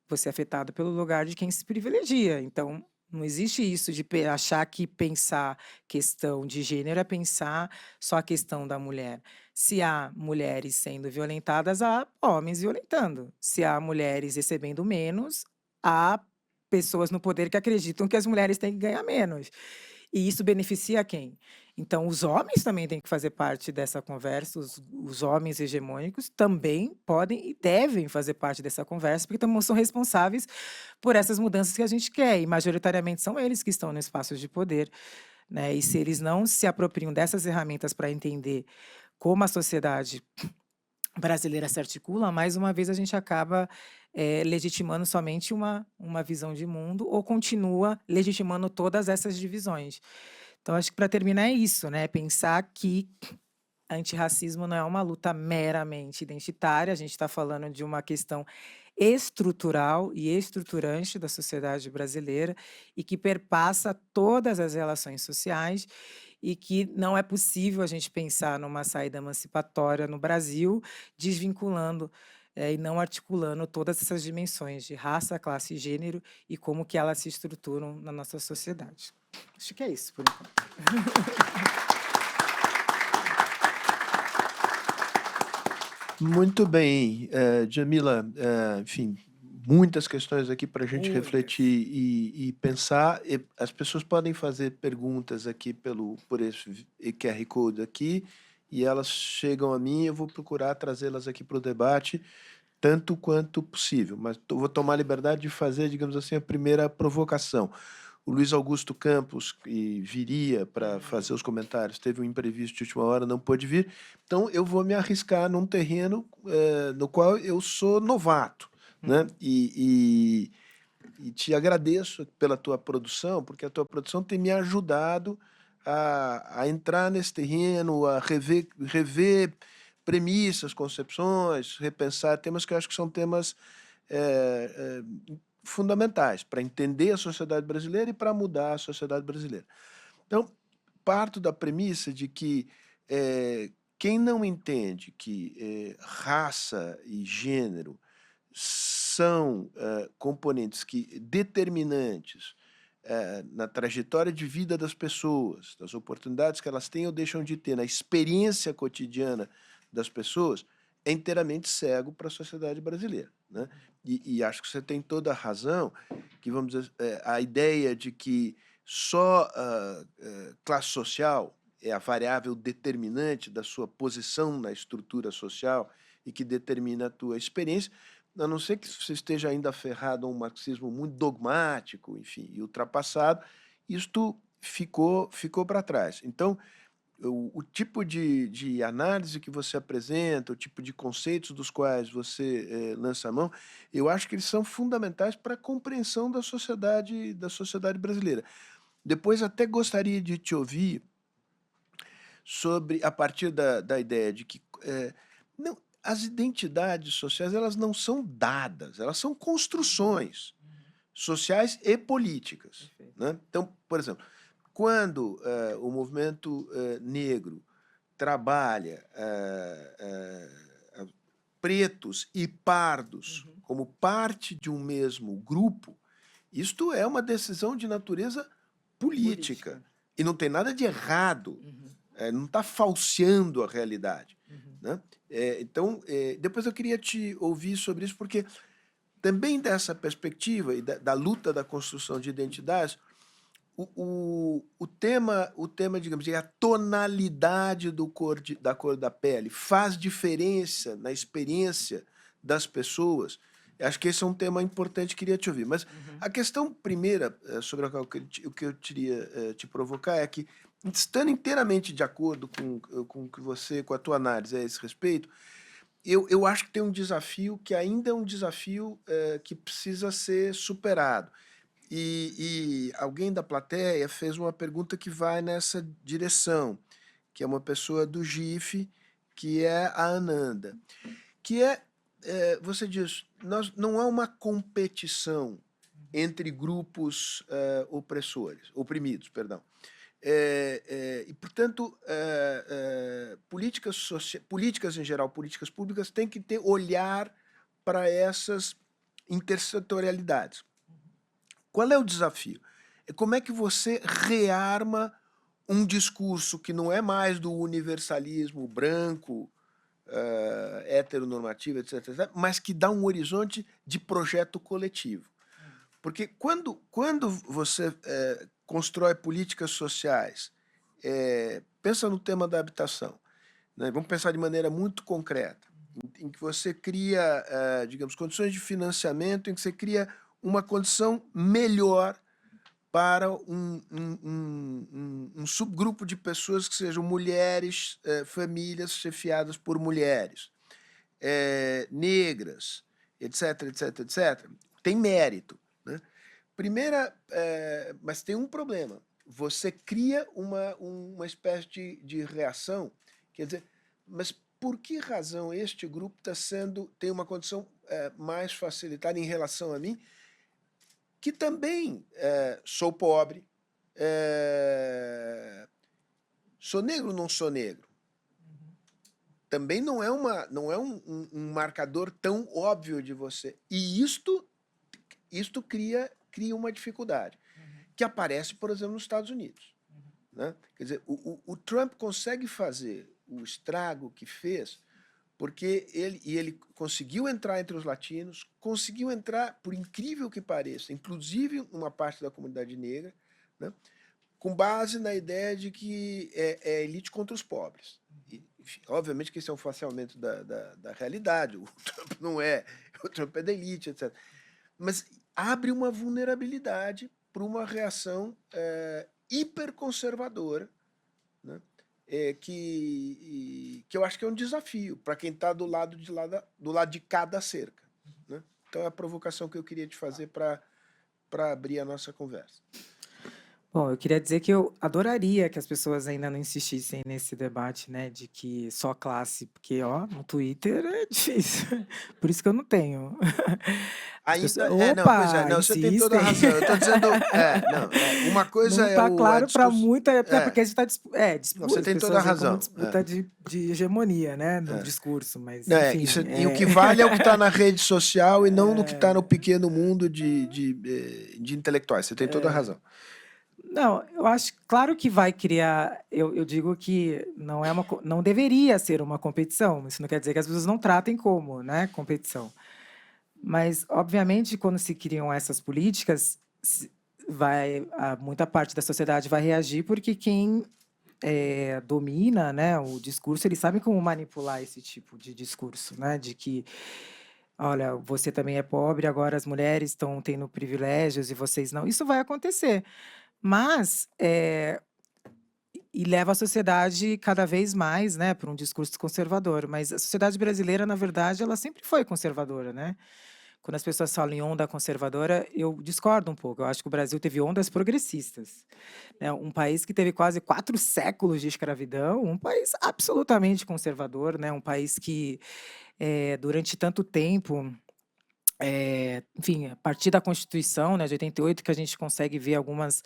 [SPEAKER 4] você é afetado pelo lugar de quem se privilegia. Então, não existe isso de achar que pensar questão de gênero é pensar só a questão da mulher. Se há mulheres sendo violentadas, há homens violentando. Se há mulheres recebendo menos, há pessoas no poder que acreditam que as mulheres têm que ganhar menos. E isso beneficia quem? Então, os homens também têm que fazer parte dessa conversa, os homens hegemônicos também podem e devem fazer parte dessa conversa, porque também são responsáveis por essas mudanças que a gente quer, e majoritariamente são eles que estão no espaço de poder. Né? E se eles não se apropriam dessas ferramentas para entender como a sociedade brasileira se articula, mais uma vez a gente acaba legitimando somente uma visão de mundo ou continua legitimando todas essas divisões. Então, acho que para terminar é isso, né? Pensar que antirracismo não é uma luta meramente identitária, a gente está falando de uma questão estrutural e estruturante da sociedade brasileira e que perpassa todas as relações sociais e que não é possível a gente pensar numa saída emancipatória no Brasil desvinculando e não articulando todas essas dimensões de raça, classe e gênero e como que elas se estruturam na nossa sociedade. Acho que é isso, por enquanto.
[SPEAKER 1] Muito bem, Djamila, enfim, muitas questões aqui para a gente
[SPEAKER 4] Muitas.
[SPEAKER 1] refletir e pensar. As pessoas podem fazer perguntas aqui por esse QR Code aqui, e elas chegam a mim, eu vou procurar trazê-las aqui para o debate, tanto quanto possível, mas vou tomar a liberdade de fazer, digamos assim, a primeira provocação. O Luiz Augusto Campos, que viria para fazer os comentários, teve um imprevisto de última hora, não pôde vir. Então, eu vou me arriscar num terreno no qual eu sou novato. Né? E te agradeço pela tua produção, porque a tua produção tem me ajudado a entrar nesse terreno, a rever premissas, concepções, repensar temas que eu acho que são temas fundamentais para entender a sociedade brasileira e para mudar a sociedade brasileira. Então, parto da premissa de que quem não entende que raça e gênero são componentes determinantes na trajetória de vida das pessoas, das oportunidades que elas têm ou deixam de ter, na experiência cotidiana das pessoas, é inteiramente cego para a sociedade brasileira. Né? E acho que você tem toda a razão, que vamos dizer, a ideia de que só classe social é a variável determinante da sua posição na estrutura social e que determina a tua experiência, a não ser que você esteja ainda aferrado a um marxismo muito dogmático, enfim, e ultrapassado, isto ficou para trás. Então, o tipo de análise que você apresenta, o tipo de conceitos dos quais você lança a mão, eu acho que eles são fundamentais para a compreensão da sociedade brasileira. Depois até gostaria de te ouvir sobre, a partir da ideia de que não, as identidades sociais elas não são dadas, elas são construções sociais e políticas.
[SPEAKER 4] Perfeito.
[SPEAKER 1] Né? Então, por exemplo, quando o movimento negro trabalha pretos e pardos como parte de um mesmo grupo, isto é uma decisão de natureza política. E não tem nada de errado. Não está falseando a realidade. Né? Então, depois eu queria te ouvir sobre isso, porque também dessa perspectiva e da luta da construção de identidades, o tema, digamos, a tonalidade da cor da pele faz diferença na experiência das pessoas. Acho que esse é um tema importante, queria te ouvir. Mas a questão primeira sobre a qual o que eu queria te provocar é que, estando inteiramente de acordo com a tua análise a esse respeito, eu acho que tem um desafio que ainda é um desafio que precisa ser superado. E alguém da plateia fez uma pergunta que vai nessa direção, que é uma pessoa do GIF, que é a Ananda, que você diz, não há uma competição entre grupos oprimidos, perdão. E, portanto, políticas em geral, políticas públicas, têm que ter olhar para essas intersetorialidades. Qual é o desafio? Como é que você rearma um discurso que não é mais do universalismo branco, heteronormativo, etc., mas que dá um horizonte de projeto coletivo? Porque quando você constrói políticas sociais, pensa no tema da habitação, né? Vamos pensar de maneira muito concreta, em que você cria, digamos, condições de financiamento, em que você cria uma condição melhor para um subgrupo de pessoas que sejam mulheres, famílias chefiadas por mulheres, negras, etc., etc., etc., tem mérito. Né? Mas tem um problema. Você cria uma espécie de reação, quer dizer, mas por que razão este grupo tem uma condição mais facilitada em relação a mim, que também sou pobre, sou negro ou não sou negro? Também não é um marcador tão óbvio de você. E isto cria uma dificuldade, que aparece, por exemplo, nos Estados Unidos. Né? Quer dizer, o Trump consegue fazer o estrago que fez porque ele conseguiu entrar entre os latinos, conseguiu entrar, por incrível que pareça, inclusive uma parte da comunidade negra, né, com base na ideia de que é elite contra os pobres. E, enfim, obviamente que isso é um falseamento da realidade, o Trump não é, o Trump é da elite, etc. Mas abre uma vulnerabilidade para uma reação hiperconservadora, né? Que eu acho que é um desafio para quem está do lado de cada cerca. Né? Então é a provocação que eu queria te fazer para abrir a nossa conversa.
[SPEAKER 4] Bom, eu queria dizer que eu adoraria que as pessoas ainda não insistissem nesse debate, né, de que só classe, porque, ó, no Twitter é difícil. Por isso que eu não tenho.
[SPEAKER 1] Ainda,
[SPEAKER 4] Opa,
[SPEAKER 1] não, pois não, você tem toda a razão. Eu estou dizendo, uma coisa
[SPEAKER 4] não tá claro para muita,
[SPEAKER 1] é
[SPEAKER 4] porque a gente está disputa,
[SPEAKER 1] você tem toda a razão.
[SPEAKER 4] Disputa de hegemonia, né, no discurso, mas enfim.
[SPEAKER 1] E o que vale é o que está na rede social e não no que está no pequeno mundo de intelectuais. Você tem toda a razão.
[SPEAKER 4] Não, eu acho, claro que vai criar, eu digo que não deveria ser uma competição, isso não quer dizer que as pessoas não tratem como, né, competição. Mas, obviamente, quando se criam essas políticas, muita parte da sociedade vai reagir porque quem domina, né, o discurso, eles sabem como manipular esse tipo de discurso, né, de que, olha, você também é pobre, agora as mulheres estão tendo privilégios e vocês não. Isso vai acontecer, mas e leva a sociedade cada vez mais, né, para um discurso conservador. Mas a sociedade brasileira, na verdade, ela sempre foi conservadora, né? Quando as pessoas falam em onda conservadora, eu discordo um pouco. Eu acho que o Brasil teve ondas progressistas, né? Um país que teve quase 4 séculos de escravidão, um país absolutamente conservador, né? Um país que, durante tanto tempo, enfim, a partir da Constituição, né, de 88, que a gente consegue ver algumas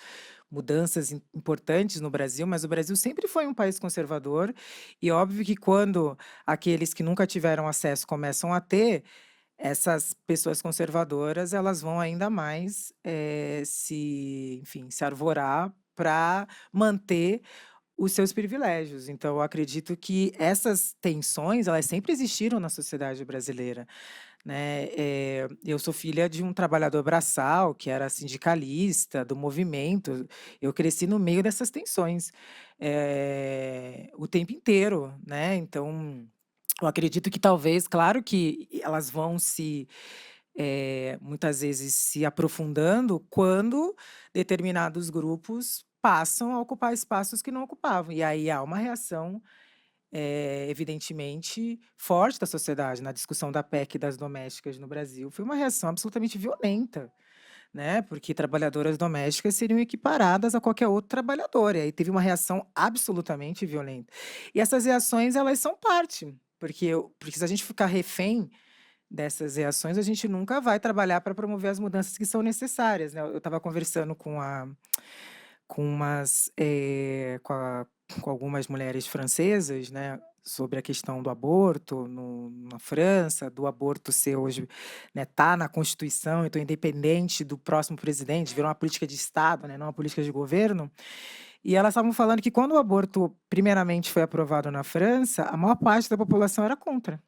[SPEAKER 4] mudanças importantes no Brasil, mas o Brasil sempre foi um país conservador, e óbvio que quando aqueles que nunca tiveram acesso começam a ter, essas pessoas conservadoras, elas vão ainda mais, enfim, se arvorar para manter os seus privilégios. Então eu acredito que essas tensões, elas sempre existiram na sociedade brasileira, né. Eu sou filha de um trabalhador braçal, que era sindicalista, do movimento, eu cresci no meio dessas tensões, o tempo inteiro, né. Então, eu acredito que talvez, claro que elas vão muitas vezes se aprofundando quando determinados grupos passam a ocupar espaços que não ocupavam, e aí há uma reação, evidentemente forte da sociedade. Na discussão da PEC das domésticas no Brasil, foi uma reação absolutamente violenta, né, porque trabalhadoras domésticas seriam equiparadas a qualquer outro trabalhador, e aí teve uma reação absolutamente violenta. E essas reações, elas são parte, porque se a gente ficar refém dessas reações, a gente nunca vai trabalhar para promover as mudanças que são necessárias, né. Eu estava conversando com umas, com algumas mulheres francesas, né, sobre a questão do aborto na França, do aborto ser hoje, né, tá na Constituição, então independente do próximo presidente, virou uma política de Estado, né, não uma política de governo. E elas estavam falando que quando o aborto primeiramente foi aprovado na França, a maior parte da população era contra.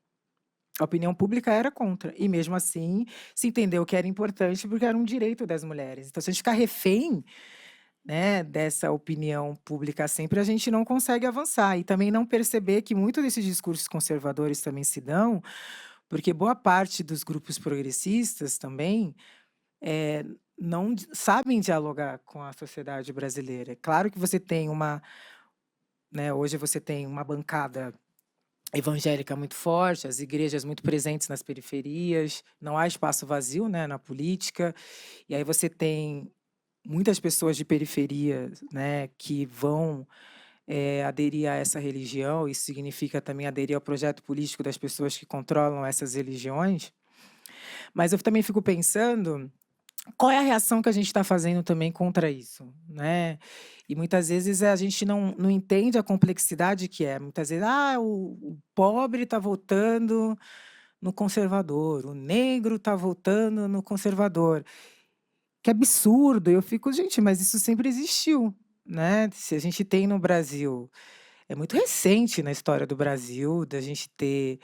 [SPEAKER 4] A opinião pública era contra, e mesmo assim se entendeu que era importante, porque era um direito das mulheres. Então se a gente ficar refém, né, dessa opinião pública sempre, a gente não consegue avançar. E também não perceber que muitos desses discursos conservadores também se dão, porque boa parte dos grupos progressistas também, não sabem dialogar com a sociedade brasileira. É claro que você tem né, hoje você tem uma bancada evangélica muito forte, as igrejas muito presentes nas periferias, não há espaço vazio, né, na política, e aí você tem muitas pessoas de periferia, né, que vão, aderir a essa religião. Isso significa também aderir ao projeto político das pessoas que controlam essas religiões. Mas eu também fico pensando, qual é a reação que a gente está fazendo também contra isso, né? E muitas vezes a gente não entende a complexidade que é. Muitas vezes, o pobre está votando no conservador, o negro está votando no conservador. Que absurdo! Eu fico, gente, mas isso sempre existiu, né? Se a gente tem no Brasil, é muito recente na história do Brasil, da gente ter,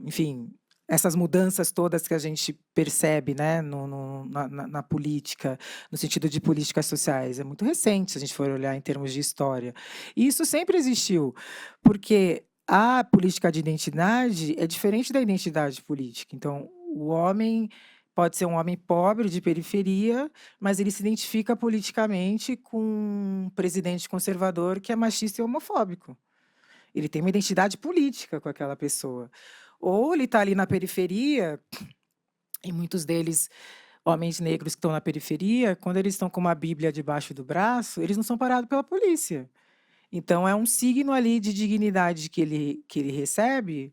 [SPEAKER 4] enfim, essas mudanças todas que a gente percebe, né, na política, no sentido de políticas sociais. É muito recente, se a gente for olhar em termos de história. E isso sempre existiu, porque a política de identidade é diferente da identidade política. Então, o homem pode ser um homem pobre, de periferia, mas ele se identifica politicamente com um presidente conservador que é machista e homofóbico. Ele tem uma identidade política com aquela pessoa. Ou ele está ali na periferia, e muitos deles, homens negros que estão na periferia, quando eles estão com uma Bíblia debaixo do braço, eles não são parados pela polícia. Então é um signo ali de dignidade que ele recebe,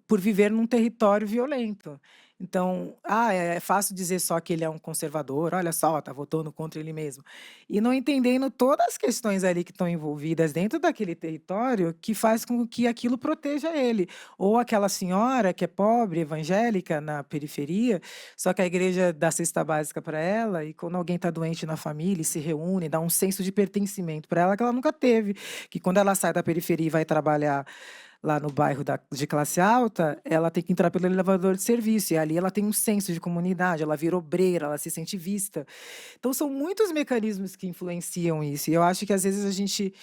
[SPEAKER 4] por viver num território violento. Então, é fácil dizer só que ele é um conservador, olha só, tá votando contra ele mesmo. E não entendendo todas as questões ali que estão envolvidas dentro daquele território, que faz com que aquilo proteja ele. Ou aquela senhora que é pobre, evangélica, na periferia, só que a igreja dá cesta básica para ela, e quando alguém está doente na família e se reúne, dá um senso de pertencimento para ela que ela nunca teve. Que quando ela sai da periferia e vai trabalhar lá no bairro de classe alta, ela tem que entrar pelo elevador de serviço, e ali ela tem um senso de comunidade, ela vira obreira, ela se sente vista. Então são muitos mecanismos que influenciam isso, e eu acho que às vezes a gente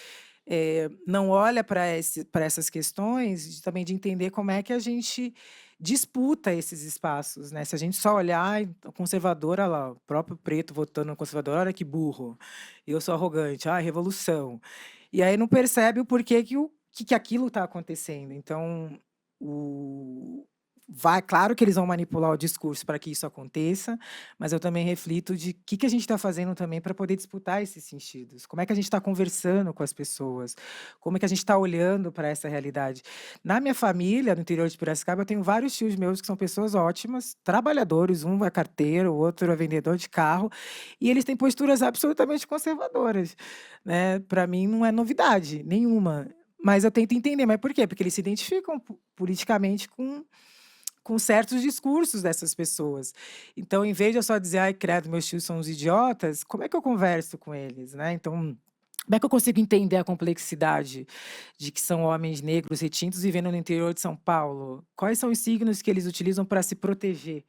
[SPEAKER 4] não olha para essas questões também de entender como é que a gente disputa esses espaços, né? Se a gente só olhar, "Ai, o conservador, olha lá, o próprio preto votando no conservador, olha que burro, eu sou arrogante, revolução. E aí não percebe o porquê que aquilo está acontecendo. Então, claro que eles vão manipular o discurso para que isso aconteça, mas eu também reflito de que a gente está fazendo também para poder disputar esses sentidos. Como é que a gente está conversando com as pessoas? Como é que a gente está olhando para essa realidade? Na minha família, no interior de Piracicaba, eu tenho vários tios meus que são pessoas ótimas, trabalhadores, um é carteiro, o outro é vendedor de carro, e eles têm posturas absolutamente conservadoras, né? Para mim não é novidade nenhuma, mas eu tento entender. Mas por quê? Porque eles se identificam politicamente com certos discursos dessas pessoas. Então, em vez de eu só dizer, ai, credo, meus tios são uns idiotas, como é que eu converso com eles, né? Então, como é que eu consigo entender a complexidade de que são homens negros retintos vivendo no interior de São Paulo? Quais são os signos que eles utilizam para se proteger?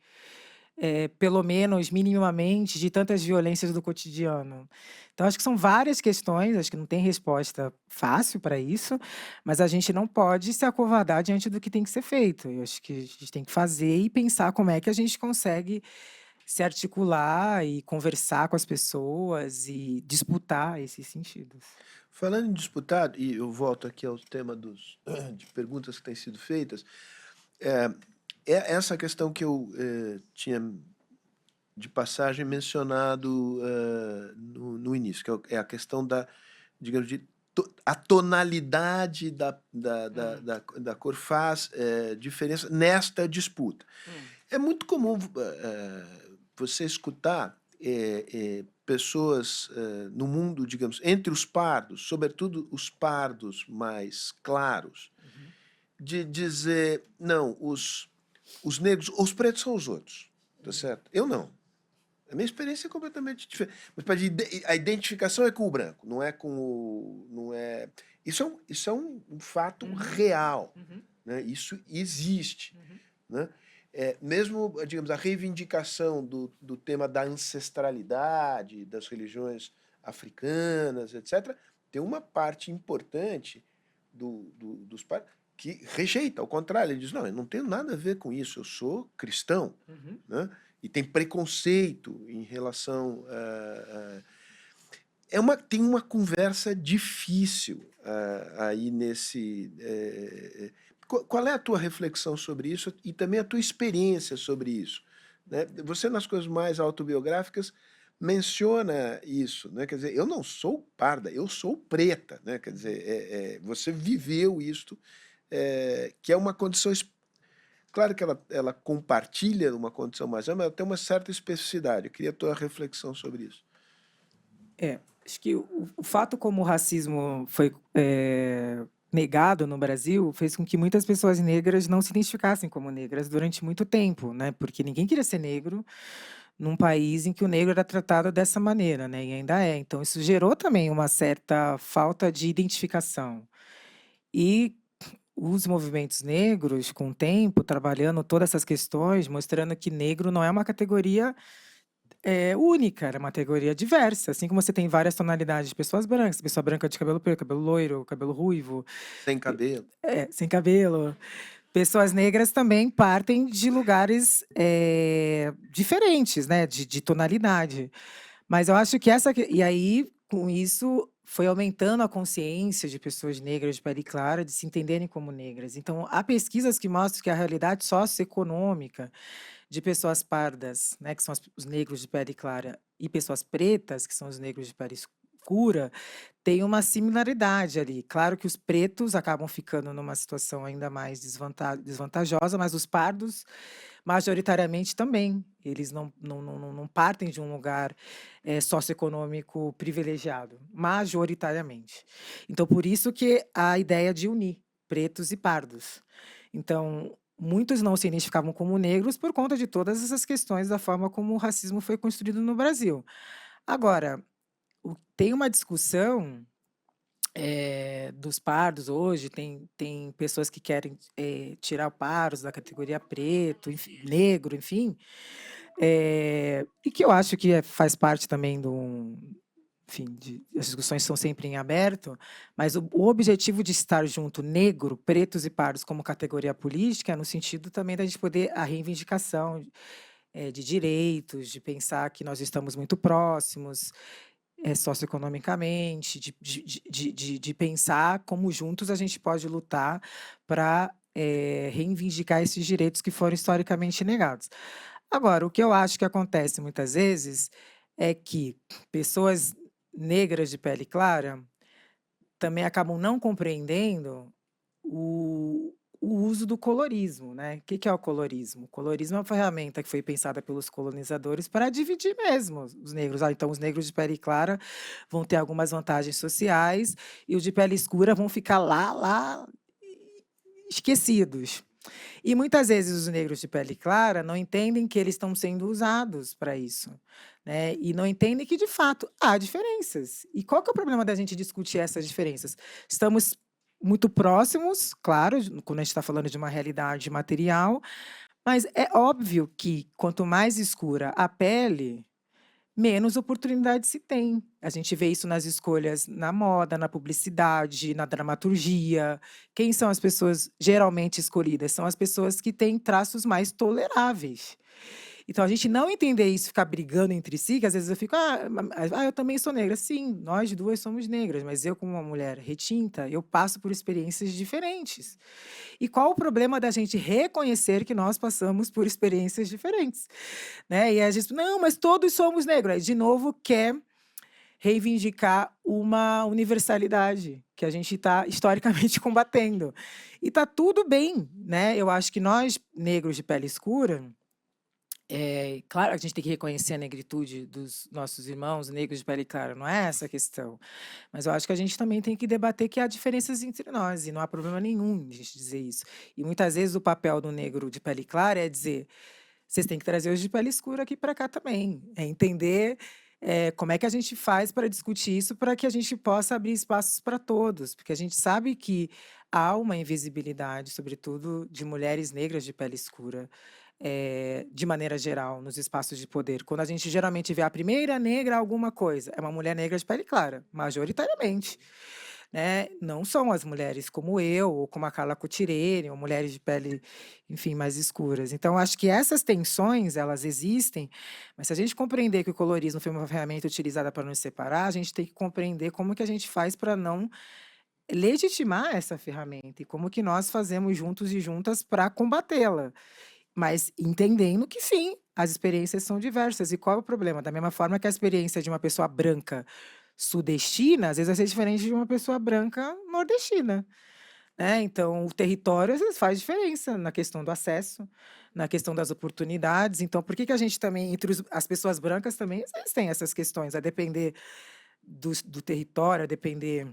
[SPEAKER 4] Pelo menos minimamente, de tantas violências do cotidiano. Então, acho que são várias questões, acho que não tem resposta fácil para isso, mas a gente não pode se acovardar diante do que tem que ser feito. Eu acho que a gente tem que fazer e pensar como é que a gente consegue se articular e conversar com as pessoas e disputar esses sentidos.
[SPEAKER 1] Falando em disputado, e eu volto aqui ao tema de perguntas que têm sido feitas, essa questão que eu tinha de passagem mencionado no início, que é a questão da, digamos, a tonalidade da cor faz diferença nesta disputa. É muito comum você escutar pessoas no mundo, digamos, entre os pardos, sobretudo os pardos mais claros, de dizer, não, os negros, os pretos são os outros, tá certo? Eu não. A minha experiência é completamente diferente. Mas a identificação é com o branco, não é com o... Não é... Isso é um fato real. Né? Isso existe. Né? Mesmo, digamos, a reivindicação do tema da ancestralidade, das religiões africanas, etc., tem uma parte importante dos pais que rejeita, ao contrário, ele diz, não, eu não tenho nada a ver com isso, eu sou cristão. Né? E tem preconceito em relação tem uma conversa difícil aí nesse... qual é a tua reflexão sobre isso e também a tua experiência sobre isso? Né? Você, nas coisas mais autobiográficas, menciona isso, né? Quer dizer, eu não sou parda, eu sou preta, né? Quer dizer, você viveu isto, que é uma condição... Claro que ela compartilha uma condição mais ampla, mas ela tem uma certa especificidade. Eu queria a tua reflexão sobre isso.
[SPEAKER 4] Acho que o fato como o racismo foi negado no Brasil fez com que muitas pessoas negras não se identificassem como negras durante muito tempo, né? Porque ninguém queria ser negro num país em que o negro era tratado dessa maneira, né? E ainda é. Então, isso gerou também uma certa falta de identificação. E os movimentos negros, com o tempo, trabalhando todas essas questões, mostrando que negro não é uma categoria única, era uma categoria diversa. Assim como você tem várias tonalidades de pessoas brancas, pessoa branca de cabelo preto, cabelo loiro, cabelo ruivo.
[SPEAKER 1] Sem cabelo.
[SPEAKER 4] Sem cabelo. Pessoas negras também partem de lugares diferentes, né? De tonalidade. Mas eu acho que e aí, com isso, foi aumentando a consciência de pessoas negras de pele clara, de se entenderem como negras. Então, há pesquisas que mostram que a realidade socioeconômica de pessoas pardas, né, que são os negros de pele clara, e pessoas pretas, que são os negros de pele escura, tem uma similaridade ali. Claro que os pretos acabam ficando numa situação ainda mais desvantajosa, mas os pardos, majoritariamente, também. Eles não partem de um lugar socioeconômico privilegiado, majoritariamente. Então, por isso que a ideia de unir pretos e pardos. Então, muitos não se identificavam como negros por conta de todas essas questões da forma como o racismo foi construído no Brasil. Agora, tem uma discussão dos pardos hoje, tem pessoas que querem tirar o pardos da categoria preto, enfim, negro, enfim, e que eu acho que faz parte também do, enfim, as discussões são sempre em aberto, mas o objetivo de estar junto negro, pretos e pardos como categoria política é no sentido também da gente poder a reivindicação de direitos, de pensar que nós estamos muito próximos, socioeconomicamente, de pensar como juntos a gente pode lutar para reivindicar esses direitos que foram historicamente negados. Agora, o que eu acho que acontece muitas vezes é que pessoas negras de pele clara também acabam não compreendendo o uso do colorismo, né? O que que é o colorismo? O colorismo é uma ferramenta que foi pensada pelos colonizadores para dividir mesmo os negros. Então, os negros de pele clara vão ter algumas vantagens sociais e os de pele escura vão ficar lá esquecidos. E muitas vezes os negros de pele clara não entendem que eles estão sendo usados para isso, né? E não entendem que, de fato, há diferenças. E qual que é o problema da gente discutir essas diferenças? Estamos muito próximos, claro, quando a gente está falando de uma realidade material, mas é óbvio que quanto mais escura a pele, menos oportunidade se tem. A gente vê isso nas escolhas na moda, na publicidade, na dramaturgia. Quem são as pessoas geralmente escolhidas? São as pessoas que têm traços mais toleráveis. Então, a gente não entender isso, ficar brigando entre si, que às vezes eu fico, eu também sou negra. Sim, nós duas somos negras, mas eu, como uma mulher retinta, eu passo por experiências diferentes. E qual o problema da gente reconhecer que nós passamos por experiências diferentes? Né? E a gente, não, mas todos somos negros. Aí, de novo, quer reivindicar uma universalidade que a gente está historicamente combatendo. E está tudo bem, né? Eu acho que nós, negros de pele escura, claro, a gente tem que reconhecer a negritude dos nossos irmãos negros de pele clara, não é essa a questão. Mas eu acho que a gente também tem que debater que há diferenças entre nós, e não há problema nenhum de a gente dizer isso. E muitas vezes o papel do negro de pele clara é dizer: vocês têm que trazer os de pele escura aqui para cá também. É entender como é que a gente faz para discutir isso, para que a gente possa abrir espaços para todos, porque a gente sabe que há uma invisibilidade, sobretudo de mulheres negras de pele escura, de maneira geral, nos espaços de poder. Quando a gente geralmente vê a primeira negra alguma coisa, é uma mulher negra de pele clara, majoritariamente. Né? Não são as mulheres como eu, ou como a Carla Coutirene, ou mulheres de pele, enfim, mais escuras. Então, acho que essas tensões, elas existem, mas se a gente compreender que o colorismo foi uma ferramenta utilizada para nos separar, a gente tem que compreender como que a gente faz para não legitimar essa ferramenta e como que nós fazemos juntos e juntas para combatê-la. Mas entendendo que sim, as experiências são diversas. E qual é o problema? Da mesma forma que a experiência de uma pessoa branca sudestina, às vezes vai ser diferente de uma pessoa branca nordestina, né? Então, o território às vezes faz diferença na questão do acesso, na questão das oportunidades. Então, por que que a gente também, entre as pessoas brancas também, às vezes tem essas questões, a depender do território, a depender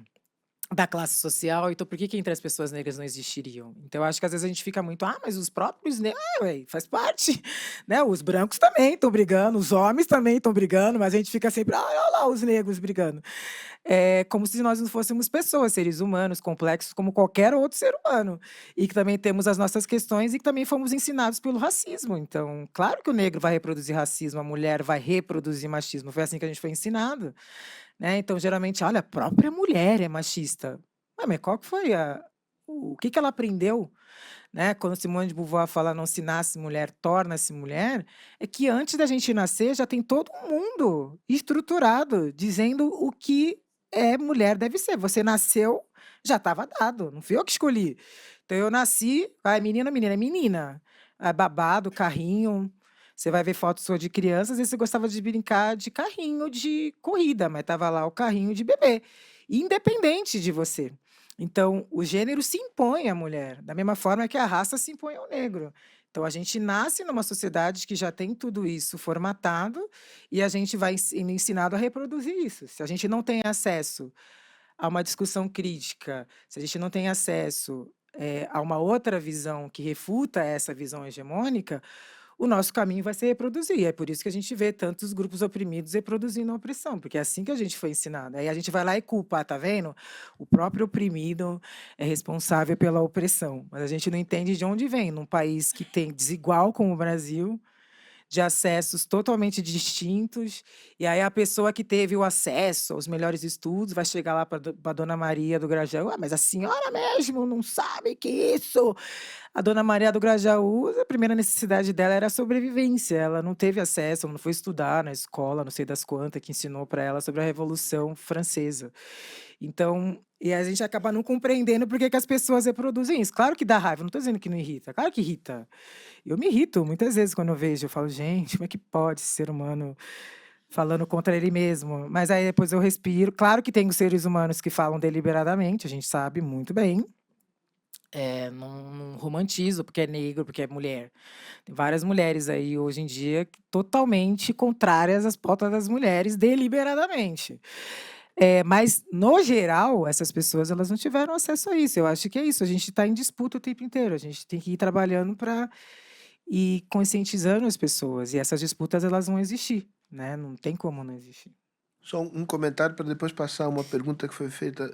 [SPEAKER 4] da classe social, então por que que entre as pessoas negras não existiriam? Então eu acho que às vezes a gente fica muito, mas os próprios negros, ué, faz parte, né? Os brancos também estão brigando, os homens também estão brigando, mas a gente fica sempre, olha lá os negros brigando. É como se nós não fôssemos pessoas, seres humanos, complexos como qualquer outro ser humano, e que também temos as nossas questões e que também fomos ensinados pelo racismo. Então, claro que o negro vai reproduzir racismo, a mulher vai reproduzir machismo, foi assim que a gente foi ensinado. Né? Então, geralmente, olha, a própria mulher é machista. Mas qual que foi o que que ela aprendeu? Né? Quando Simone de Beauvoir fala não se nasce mulher, torna-se mulher, é que antes da gente nascer já tem todo um mundo estruturado dizendo o que mulher deve ser. Você nasceu, já estava dado, não fui eu que escolhi. Então eu nasci, menina, menina, é menina. Babado, carrinho. Você vai ver fotos sua de criança, às vezes você gostava de brincar de carrinho de corrida, mas estava lá o carrinho de bebê, independente de você. Então, o gênero se impõe à mulher, da mesma forma que a raça se impõe ao negro. Então, a gente nasce numa sociedade que já tem tudo isso formatado e a gente vai sendo ensinado a reproduzir isso. Se a gente não tem acesso a uma discussão crítica, se a gente não tem acesso a uma outra visão que refuta essa visão hegemônica, o nosso caminho vai se reproduzir. É por isso que a gente vê tantos grupos oprimidos reproduzindo a opressão, porque é assim que a gente foi ensinado. Aí a gente vai lá e culpa, tá vendo? O próprio oprimido é responsável pela opressão. Mas a gente não entende de onde vem, num país que tem desigual como o Brasil, de acessos totalmente distintos, e aí a pessoa que teve o acesso aos melhores estudos vai chegar lá para Dona Maria do Grajaú: "Ah, mas a senhora mesmo não sabe que isso". A Dona Maria do Grajaú, a primeira necessidade dela era a sobrevivência, ela não teve acesso, ela não foi estudar na escola, não sei das quantas, que ensinou para ela sobre a Revolução Francesa. Então, e a gente acaba não compreendendo por que que as pessoas reproduzem isso. Claro que dá raiva, não estou dizendo que não irrita, claro que irrita. Eu me irrito muitas vezes quando eu vejo, eu falo: "Gente, como é que pode esse ser humano falando contra ele mesmo?". Mas aí depois eu respiro. Claro que tem os seres humanos que falam deliberadamente, a gente sabe muito bem. Não romantizo porque é negro, porque é mulher. Tem várias mulheres aí hoje em dia totalmente contrárias às pautas das mulheres deliberadamente. Mas no geral, essas pessoas elas não tiveram acesso a isso. Eu acho que é isso, a gente está em disputa o tempo inteiro, a gente tem que ir trabalhando para ir conscientizando as pessoas, e essas disputas elas vão existir, né, não tem como não existir.
[SPEAKER 1] Só um comentário para depois passar uma pergunta que foi feita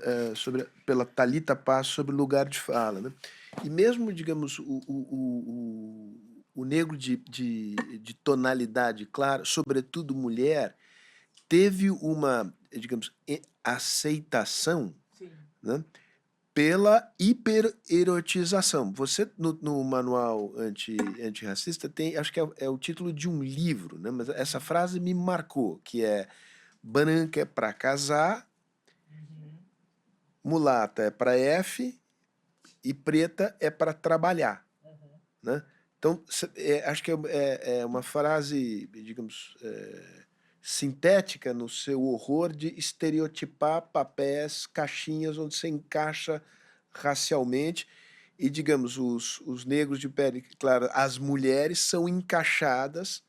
[SPEAKER 1] pela Thalita Paz sobre lugar de fala, né? E mesmo, digamos, o negro de tonalidade clara, sobretudo mulher, teve uma, digamos, aceitação, né, pela hipererotização. Você, no manual antirracista, tem, acho que é o título de um livro, né? Mas essa frase me marcou, que é: branca é para casar, mulata é para F e preta é para trabalhar, né? Então, acho que é uma frase, digamos, sintética no seu horror de estereotipar papéis, caixinhas onde você encaixa racialmente e, digamos, os negros de pele clara, as mulheres são encaixadas,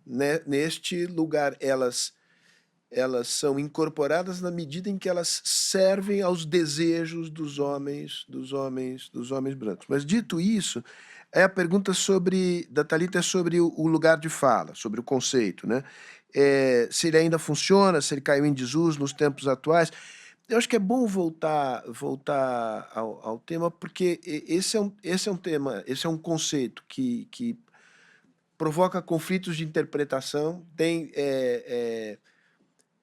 [SPEAKER 1] né, neste lugar. Elas são incorporadas na medida em que elas servem aos desejos dos homens brancos. Mas dito isso, a pergunta da Thalita é sobre o lugar de fala, sobre o conceito, né? Se ele ainda funciona, se ele caiu em desuso nos tempos atuais. Eu acho que é bom voltar ao tema, porque esse é um tema, esse é um conceito que provoca conflitos de interpretação, tem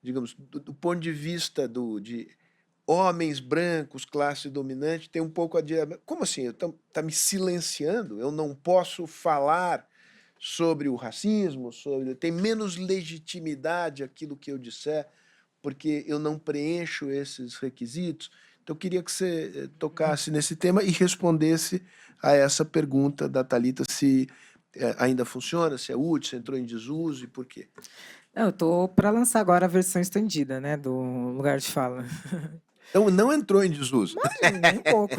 [SPEAKER 1] digamos, do ponto de vista de homens brancos, classe dominante, tem um pouco a dizer: como assim? Tá me silenciando? Eu não posso falar sobre o racismo? Tem menos legitimidade aquilo que eu disser, porque eu não preencho esses requisitos? Então, eu queria que você tocasse nesse tema e respondesse a essa pergunta da Thalita, se ainda funciona, se é útil, se entrou em desuso e por quê.
[SPEAKER 4] Eu tô para lançar agora a versão estendida, né, do lugar de fala.
[SPEAKER 1] Então, não entrou em desuso.
[SPEAKER 4] Nem um pouco.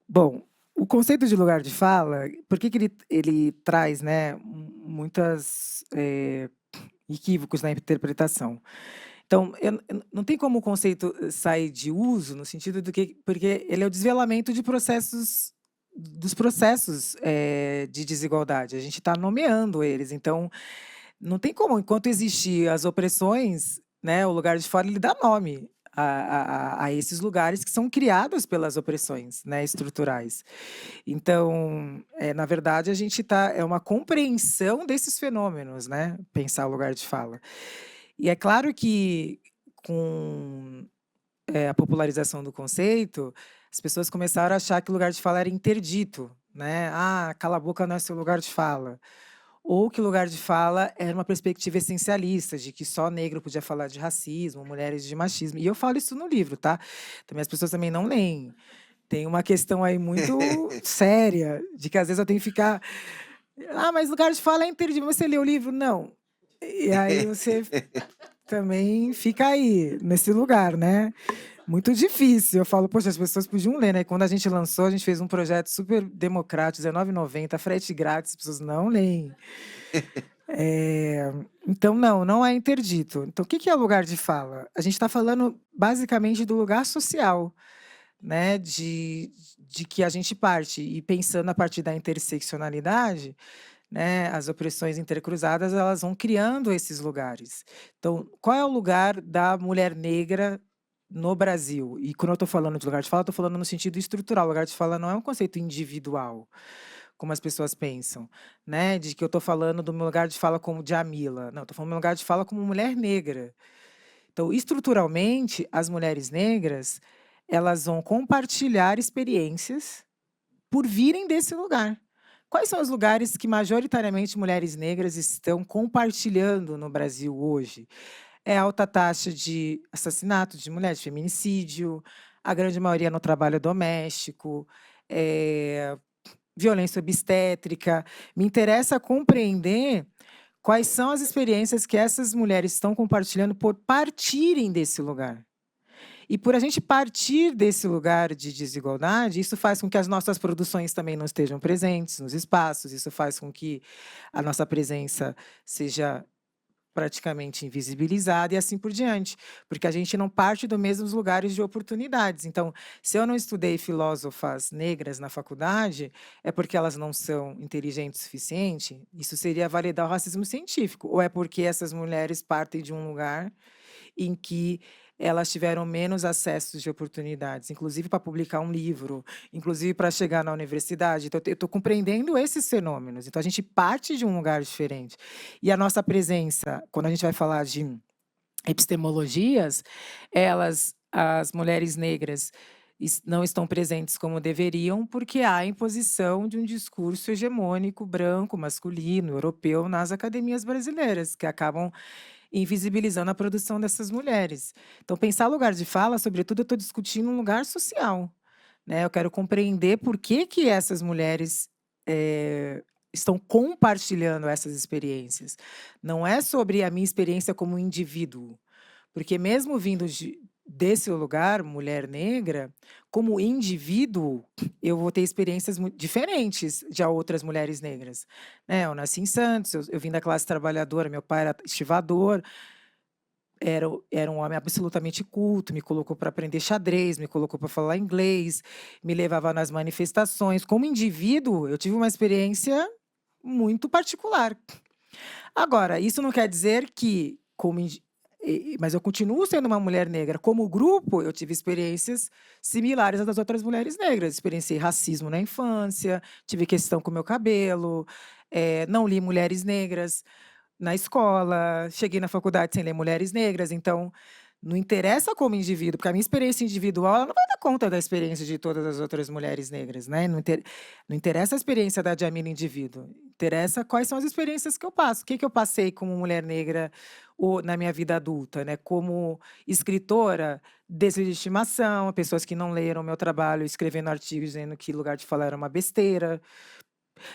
[SPEAKER 4] Bom, o conceito de lugar de fala, por que que ele traz, né, muitas equívocos na interpretação? Então, não tem como o conceito sair de uso, no sentido do que, porque ele é o desvelamento de dos processos de desigualdade. A gente está nomeando eles. Então, não tem como, enquanto existir as opressões, né, o lugar de fala ele dá nome a esses lugares que são criados pelas opressões, né, estruturais. Então, na verdade, a gente é uma compreensão desses fenômenos, né, pensar o lugar de fala. E é claro que com a popularização do conceito, as pessoas começaram a achar que o lugar de fala era interdito, né? Ah, cala a boca não é seu lugar de fala. Ou que o lugar de fala era uma perspectiva essencialista, de que só negro podia falar de racismo, mulheres de machismo. E eu falo isso no livro, tá? Também as pessoas também não leem. Tem uma questão aí muito séria, de que às vezes eu tenho que ficar... Ah, mas lugar de fala é interdito. Você leu o livro? Não. E aí você também fica aí, nesse lugar, né? Muito difícil. Eu falo, poxa, as pessoas podiam ler, né? Quando a gente lançou, a gente fez um projeto super democrático, R$19,90, frete grátis, as pessoas não leem. Então, não é interdito. Então, o que é lugar de fala? A gente está falando basicamente do lugar social, né, de que a gente parte. E pensando a partir da interseccionalidade, né, as opressões intercruzadas, elas vão criando esses lugares. Então, qual é o lugar da mulher negra no Brasil? E quando eu estou falando de lugar de fala, estou falando no sentido estrutural. Lugar de fala não é um conceito individual, como as pessoas pensam, né? De que eu estou falando do meu lugar de fala como Djamila. Não, estou falando do meu lugar de fala como mulher negra. Então, estruturalmente, as mulheres negras, elas vão compartilhar experiências por virem desse lugar. Quais são os lugares que majoritariamente mulheres negras estão compartilhando no Brasil hoje? É a alta taxa de assassinato de mulheres, de feminicídio, a grande maioria no trabalho doméstico, violência obstétrica. Me interessa compreender quais são as experiências que essas mulheres estão compartilhando por partirem desse lugar. E por a gente partir desse lugar de desigualdade, isso faz com que as nossas produções também não estejam presentes nos espaços, isso faz com que a nossa presença seja praticamente invisibilizada e assim por diante, porque a gente não parte dos mesmos lugares de oportunidades. Então, se eu não estudei filósofas negras na faculdade, é porque elas não são inteligentes o suficiente? Isso seria validar o racismo científico, ou é porque essas mulheres partem de um lugar em que elas tiveram menos acessos de oportunidades, inclusive para publicar um livro, inclusive para chegar na universidade. Então, eu estou compreendendo esses fenômenos. Então, a gente parte de um lugar diferente. E a nossa presença, quando a gente vai falar de epistemologias, as mulheres negras, não estão presentes como deveriam, porque há a imposição de um discurso hegemônico, branco, masculino, europeu, nas academias brasileiras, que acabam invisibilizando a produção dessas mulheres. Então, pensar lugar de fala, sobretudo, eu estou discutindo um lugar social, né? Eu quero compreender por que essas mulheres estão compartilhando essas experiências. Não é sobre a minha experiência como indivíduo, porque mesmo vindo desse lugar, mulher negra, como indivíduo, eu vou ter experiências diferentes de outras mulheres negras, né? Eu nasci em Santos, eu vim da classe trabalhadora, meu pai era estivador, era um homem absolutamente culto, me colocou para aprender xadrez, me colocou para falar inglês, me levava nas manifestações. Como indivíduo, eu tive uma experiência muito particular. Agora, isso não quer dizer que, mas eu continuo sendo uma mulher negra. Como grupo, eu tive experiências similares às das outras mulheres negras. Experienciei racismo na infância, tive questão com o meu cabelo, não li mulheres negras na escola, cheguei na faculdade sem ler mulheres negras. Então, não interessa como indivíduo, porque a minha experiência individual ela não vai dar conta da experiência de todas as outras mulheres negras, né? Não interessa a experiência da Djamila indivíduo, interessa quais são as experiências que eu passo. O que eu passei como mulher negra na minha vida adulta, né? Como escritora, deslegitimação, pessoas que não leram o meu trabalho, escrevendo artigos dizendo que lugar de falar era uma besteira.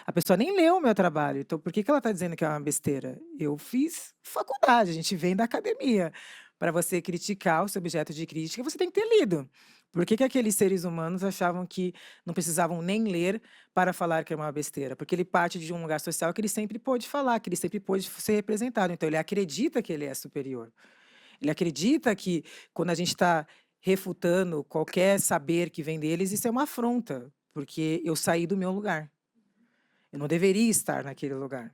[SPEAKER 4] A pessoa nem leu o meu trabalho, então por que ela está dizendo que é uma besteira? Eu fiz faculdade, a gente vem da academia. Para você criticar o seu objeto de crítica, você tem que ter lido. Por que aqueles seres humanos achavam que não precisavam nem ler para falar que é uma besteira? Porque ele parte de um lugar social que ele sempre pôde falar, que ele sempre pôde ser representado. Então, ele acredita que ele é superior. Ele acredita que, quando a gente está refutando qualquer saber que vem deles, isso é uma afronta, porque eu saí do meu lugar. Eu não deveria estar naquele lugar.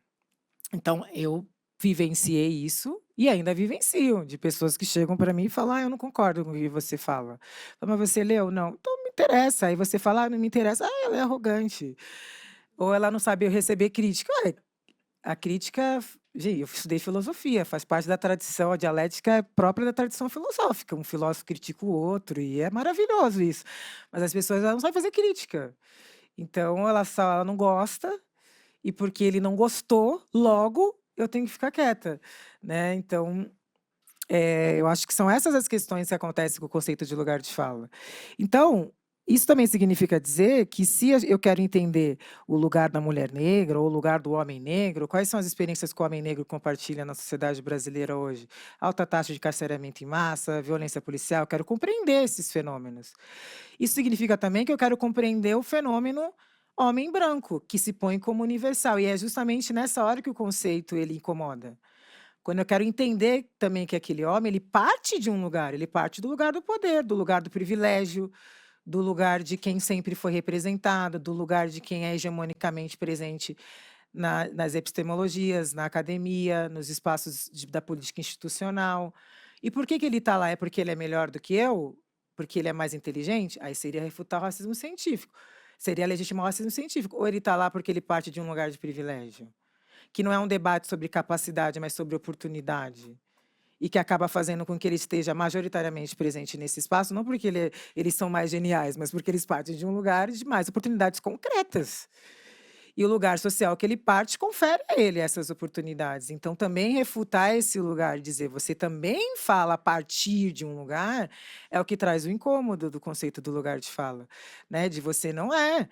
[SPEAKER 4] Então, eu vivenciei isso e ainda vivencio, de pessoas que chegam para mim e falam: eu não concordo com o que você fala. Mas você leu? Não. Então, não me interessa. Aí você fala: não me interessa. Ela é arrogante. Ou ela não sabe receber crítica. A crítica... Gente, eu estudei filosofia, faz parte da tradição, a dialética é própria da tradição filosófica. Um filósofo critica o outro e é maravilhoso isso. Mas as pessoas não sabem fazer crítica. Então, ela não gosta, e porque ele não gostou, logo eu tenho que ficar quieta, né? Então, eu acho que são essas as questões que acontecem com o conceito de lugar de fala. Então, isso também significa dizer que, se eu quero entender o lugar da mulher negra ou o lugar do homem negro, quais são as experiências que o homem negro compartilha na sociedade brasileira hoje? Alta taxa de carceramento em massa, violência policial, eu quero compreender esses fenômenos. Isso significa também que eu quero compreender o fenômeno homem branco, que se põe como universal. E é justamente nessa hora que o conceito ele incomoda. Quando eu quero entender também que aquele homem ele parte de um lugar, ele parte do lugar do poder, do lugar do privilégio, do lugar de quem sempre foi representado, do lugar de quem é hegemonicamente presente nas epistemologias, na academia, nos espaços da política institucional. E por que ele está lá? É porque ele é melhor do que eu? Porque ele é mais inteligente? Aí seria refutar o racismo científico. Seria legitimar o racismo científico. Ou ele está lá porque ele parte de um lugar de privilégio? Que não é um debate sobre capacidade, mas sobre oportunidade. E que acaba fazendo com que ele esteja majoritariamente presente nesse espaço, não porque eles são mais geniais, mas porque eles partem de um lugar de mais oportunidades concretas. E o lugar social que ele parte confere a ele essas oportunidades. Então, também refutar esse lugar, dizer você também fala a partir de um lugar, é o que traz o incômodo do conceito do lugar de fala, né? De você não é.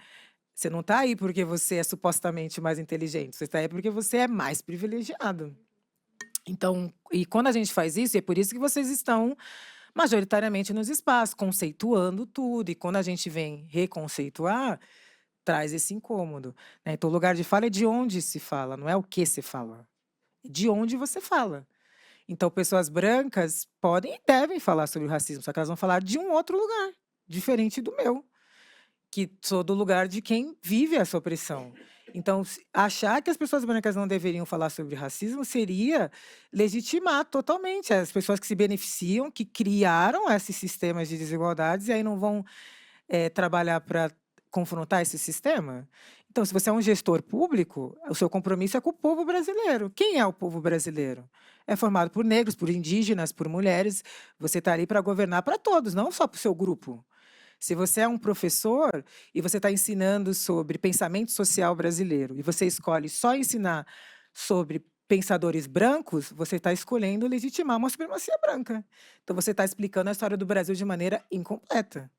[SPEAKER 4] Você não está aí porque você é supostamente mais inteligente, você está aí porque você é mais privilegiado. Então, e quando a gente faz isso, e é por isso que vocês estão majoritariamente nos espaços, conceituando tudo. E quando a gente vem reconceituar, traz esse incômodo, né? Então, o lugar de fala é de onde se fala, não é o que se fala. É de onde você fala. Então, pessoas brancas podem e devem falar sobre o racismo, só que elas vão falar de um outro lugar, diferente do meu, que sou do lugar de quem vive essa opressão. Então, achar que as pessoas brancas não deveriam falar sobre racismo seria legitimar totalmente as pessoas que se beneficiam, que criaram esses sistemas de desigualdades e aí não vão trabalhar para confrontar esse sistema? Então, se você é um gestor público, o seu compromisso é com o povo brasileiro. Quem é o povo brasileiro? É formado por negros, por indígenas, por mulheres. Você está ali para governar para todos, não só para o seu grupo. Se você é um professor e você está ensinando sobre pensamento social brasileiro e você escolhe só ensinar sobre pensadores brancos, você está escolhendo legitimar uma supremacia branca. Então, você está explicando a história do Brasil de maneira incompleta.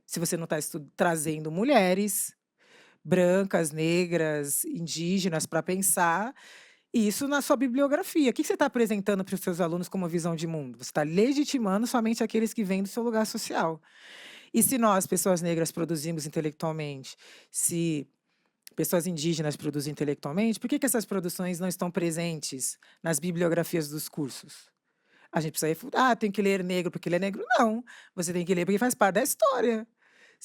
[SPEAKER 4] Se você não está trazendo mulheres brancas, negras, indígenas para pensar isso na sua bibliografia. O que você está apresentando para os seus alunos como visão de mundo? Você está legitimando somente aqueles que vêm do seu lugar social. E se nós, pessoas negras, produzimos intelectualmente, se pessoas indígenas produzem intelectualmente, por que essas produções não estão presentes nas bibliografias dos cursos? A gente precisa refutar, tem que ler negro porque ele é negro? Não, você tem que ler porque faz parte da história.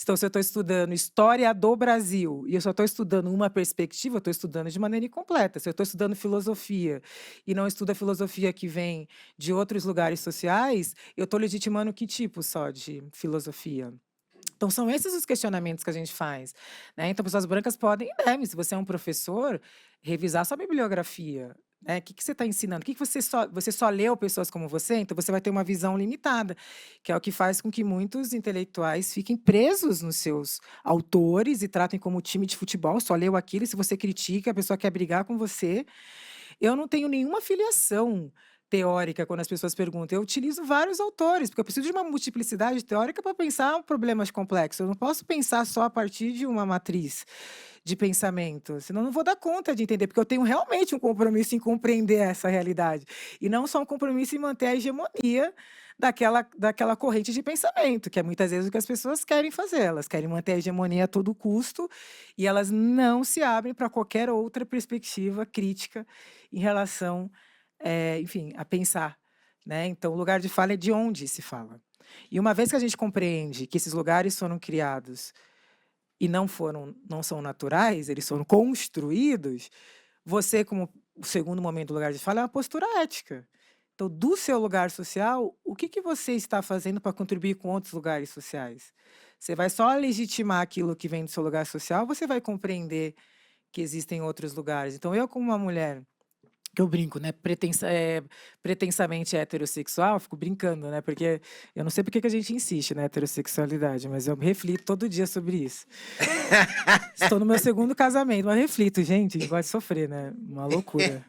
[SPEAKER 4] Então, se eu estou estudando história do Brasil e eu só estou estudando uma perspectiva, eu estou estudando de maneira incompleta. Se eu estou estudando filosofia e não estudo a filosofia que vem de outros lugares sociais, eu estou legitimando que tipo só de filosofia? Então, são esses os questionamentos que a gente faz, né? Então, pessoas brancas podem e devem, se você é um professor, revisar sua bibliografia, né? O que você está ensinando? O que você só leu pessoas como você? Então, você vai ter uma visão limitada, que é o que faz com que muitos intelectuais fiquem presos nos seus autores e tratem como time de futebol, só leu aquilo, e se você critica, a pessoa quer brigar com você. Eu não tenho nenhuma filiação teórica quando as pessoas perguntam. Eu utilizo vários autores, porque eu preciso de uma multiplicidade teórica para pensar problemas complexos. Eu não posso pensar só a partir de uma matriz de pensamento, senão eu não vou dar conta de entender, porque eu tenho realmente um compromisso em compreender essa realidade, e não só um compromisso em manter a hegemonia daquela corrente de pensamento, que é muitas vezes o que as pessoas querem fazer. Elas querem manter a hegemonia a todo custo e elas não se abrem para qualquer outra perspectiva crítica em relação, enfim, a pensar, né? Então, o lugar de fala é de onde se fala. E uma vez que a gente compreende que esses lugares foram criados e não são naturais, eles foram construídos, você, como o segundo momento do lugar de fala, é uma postura ética. Então, do seu lugar social, o que você está fazendo para contribuir com outros lugares sociais? Você vai só legitimar aquilo que vem do seu lugar social, ou você vai compreender que existem outros lugares? Então, eu, como uma mulher, que eu brinco, né, pretensamente heterossexual, fico brincando, né, porque eu não sei porque que a gente insiste na heterossexualidade, mas eu reflito todo dia sobre isso. Estou no meu segundo casamento, mas reflito, gente, gosta de sofrer, né, uma loucura.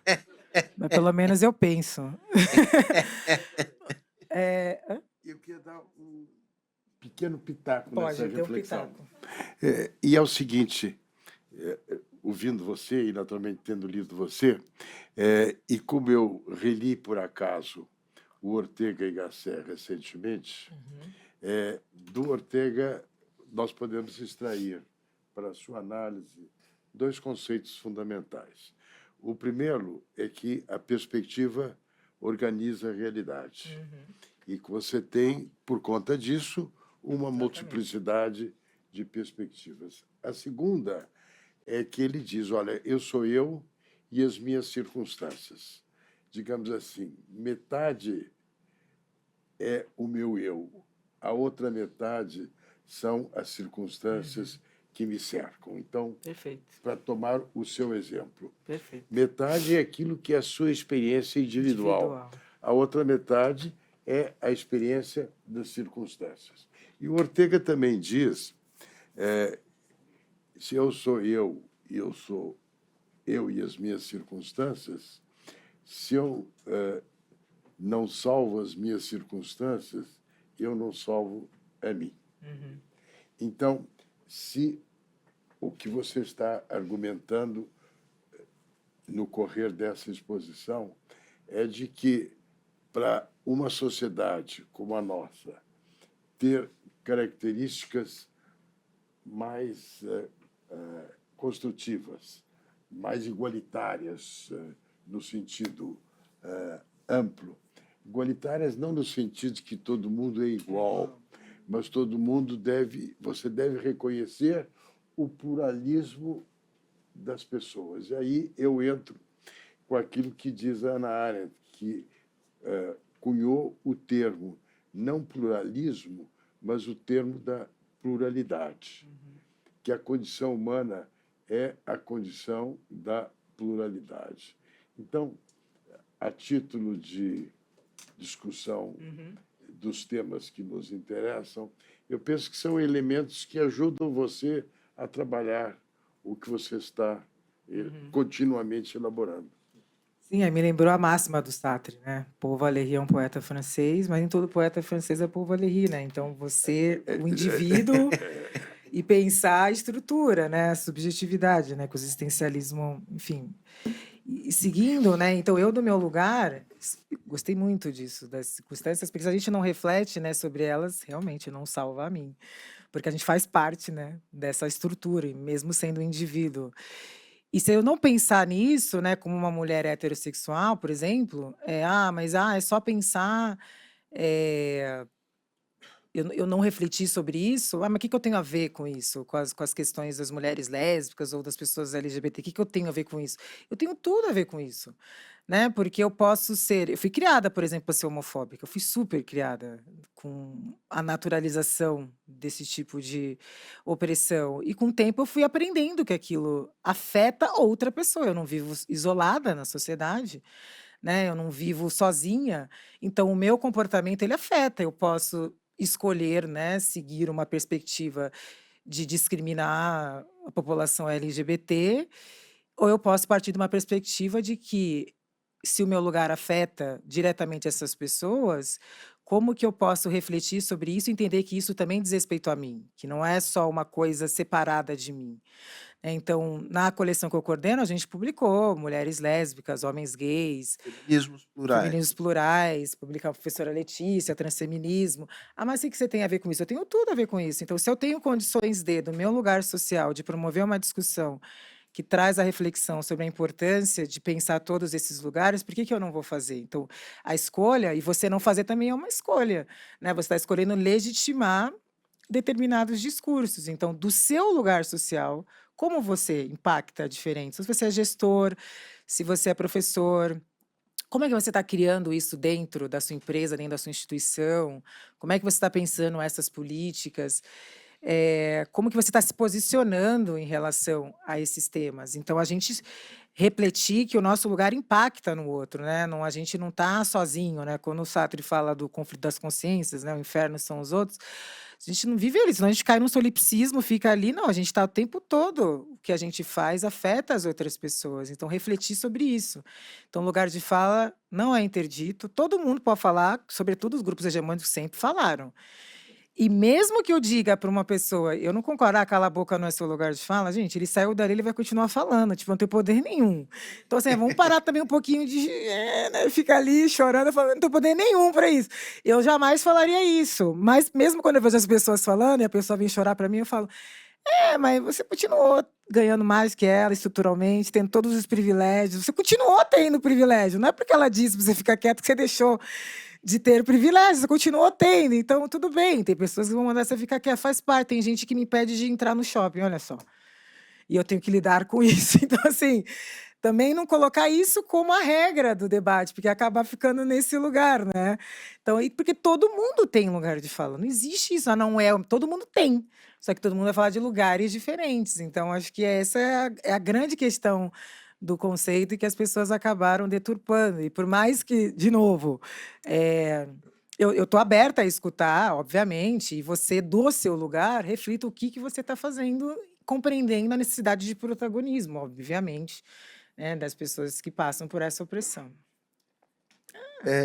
[SPEAKER 4] Mas pelo menos eu penso.
[SPEAKER 3] Eu queria dar um pequeno pitaco
[SPEAKER 4] Pode
[SPEAKER 3] nessa
[SPEAKER 4] ter um
[SPEAKER 3] reflexão.
[SPEAKER 4] pitaco.
[SPEAKER 3] E é o seguinte, ouvindo você e naturalmente tendo lido você, e como eu reli por acaso o Ortega y Gasset recentemente, do Ortega nós podemos extrair para a sua análise 2 conceitos fundamentais. O primeiro é que a perspectiva organiza a realidade. E que você tem, por conta disso, uma multiplicidade de perspectivas. A segunda é que ele diz, olha, eu sou eu e as minhas circunstâncias. Digamos assim, metade é o meu eu, a outra metade são as circunstâncias que me cercam. Então,
[SPEAKER 4] Perfeito,
[SPEAKER 3] para tomar o seu exemplo,
[SPEAKER 4] perfeito.
[SPEAKER 3] metade é aquilo que é a sua experiência individual. A outra metade é a experiência das circunstâncias. E o Ortega também diz, se eu sou eu e eu sou eu e as minhas circunstâncias, se eu não salvo as minhas circunstâncias, eu não salvo a mim. Então, se o que você está argumentando no correr dessa exposição é de que, para uma sociedade como a nossa ter características mais construtivas, mais igualitárias, no sentido amplo. Igualitárias não no sentido de que todo mundo é igual, mas todo mundo você deve reconhecer o pluralismo das pessoas. E aí eu entro com aquilo que diz a Hannah Arendt, que cunhou o termo não pluralismo, mas o termo da pluralidade, que a condição humana é a condição da pluralidade. Então, a título de discussão dos temas que nos interessam, eu penso que são elementos que ajudam você a trabalhar o que você está continuamente elaborando.
[SPEAKER 4] Sim, aí me lembrou a máxima do Sartre, né? Paul Valéry é um poeta francês, mas nem todo poeta francês é Paul Valéry, né? Então, você, o indivíduo, e pensar a estrutura, né? A subjetividade, né? Com o existencialismo, enfim. E seguindo, né? Então, eu, do meu lugar, gostei muito disso, das circunstâncias, porque se a gente não reflete, né, sobre elas, realmente não salva a mim. Porque a gente faz parte, né, dessa estrutura, e mesmo sendo um indivíduo. E se eu não pensar nisso, né, como uma mulher heterossexual, por exemplo, mas é só pensar, eu não refleti sobre isso, mas o que eu tenho a ver com isso? Com as questões das mulheres lésbicas ou das pessoas LGBT, o que eu tenho a ver com isso? Eu tenho tudo a ver com isso, né? Porque eu fui criada, por exemplo, para ser homofóbica, eu fui super criada com a naturalização desse tipo de opressão. E com o tempo eu fui aprendendo que aquilo afeta outra pessoa. Eu não vivo isolada na sociedade, né? Eu não vivo sozinha. Então o meu comportamento ele afeta. Eu posso escolher, né, seguir uma perspectiva de discriminar a população LGBT, ou eu posso partir de uma perspectiva de que, se o meu lugar afeta diretamente essas pessoas, como que eu posso refletir sobre isso e entender que isso também diz respeito a mim, que não é só uma coisa separada de mim. Então, na coleção que eu coordeno, a gente publicou mulheres lésbicas, homens gays,
[SPEAKER 1] Feminismos plurais.
[SPEAKER 4] feminismos plurais, publicar a professora Letícia, transfeminismo. Mas o que você tem a ver com isso? Eu tenho tudo a ver com isso. Então, se eu tenho condições do meu lugar social, de promover uma discussão que traz a reflexão sobre a importância de pensar todos esses lugares, por que eu não vou fazer? Então, a escolha, e você não fazer também é uma escolha, né? Você está escolhendo legitimar determinados discursos. Então, do seu lugar social, como você impacta diferente? Se você é gestor, se você é professor, como é que você está criando isso dentro da sua empresa, dentro da sua instituição? Como é que você está pensando essas políticas? Como que você está se posicionando em relação a esses temas? Então, a gente refletir que o nosso lugar impacta no outro, né? Não, a gente não está sozinho, né? Quando o Sartre fala do conflito das consciências, né? O inferno são os outros, a gente não vive ali, senão a gente cai num solipsismo, fica ali, não, a gente está o tempo todo, o que a gente faz afeta as outras pessoas, então refletir sobre isso. Então, lugar de fala não é interdito, todo mundo pode falar, sobretudo os grupos hegemônicos sempre falaram. E mesmo que eu diga para uma pessoa, eu não concordo, cala a boca, não é seu lugar de fala, gente, ele saiu dali, ele vai continuar falando, tipo, não tem poder nenhum. Então, assim, vamos parar também um pouquinho de né, ficar ali chorando, falando, não tem poder nenhum para isso. Eu jamais falaria isso, mas mesmo quando eu vejo as pessoas falando e a pessoa vem chorar para mim, eu falo, mas você continuou ganhando mais que ela estruturalmente, tendo todos os privilégios, você continuou tendo privilégio, não é porque ela disse para você ficar quieto que você deixou de ter privilégios, continuou tendo, então tudo bem. Tem pessoas que vão mandar você ficar quieto, faz parte. Tem gente que me impede de entrar no shopping, olha só. E eu tenho que lidar com isso. Então, assim, também não colocar isso como a regra do debate, porque acabar ficando nesse lugar, né? Então, porque todo mundo tem lugar de fala. Não existe isso, não é. Todo mundo tem. Só que todo mundo vai falar de lugares diferentes. Então, acho que essa é a grande questão do conceito e que as pessoas acabaram deturpando. E por mais que, de novo, eu estou aberta a escutar, obviamente, e você, do seu lugar, reflita o que você está fazendo, compreendendo a necessidade de protagonismo, obviamente, né, das pessoas que passam por essa opressão.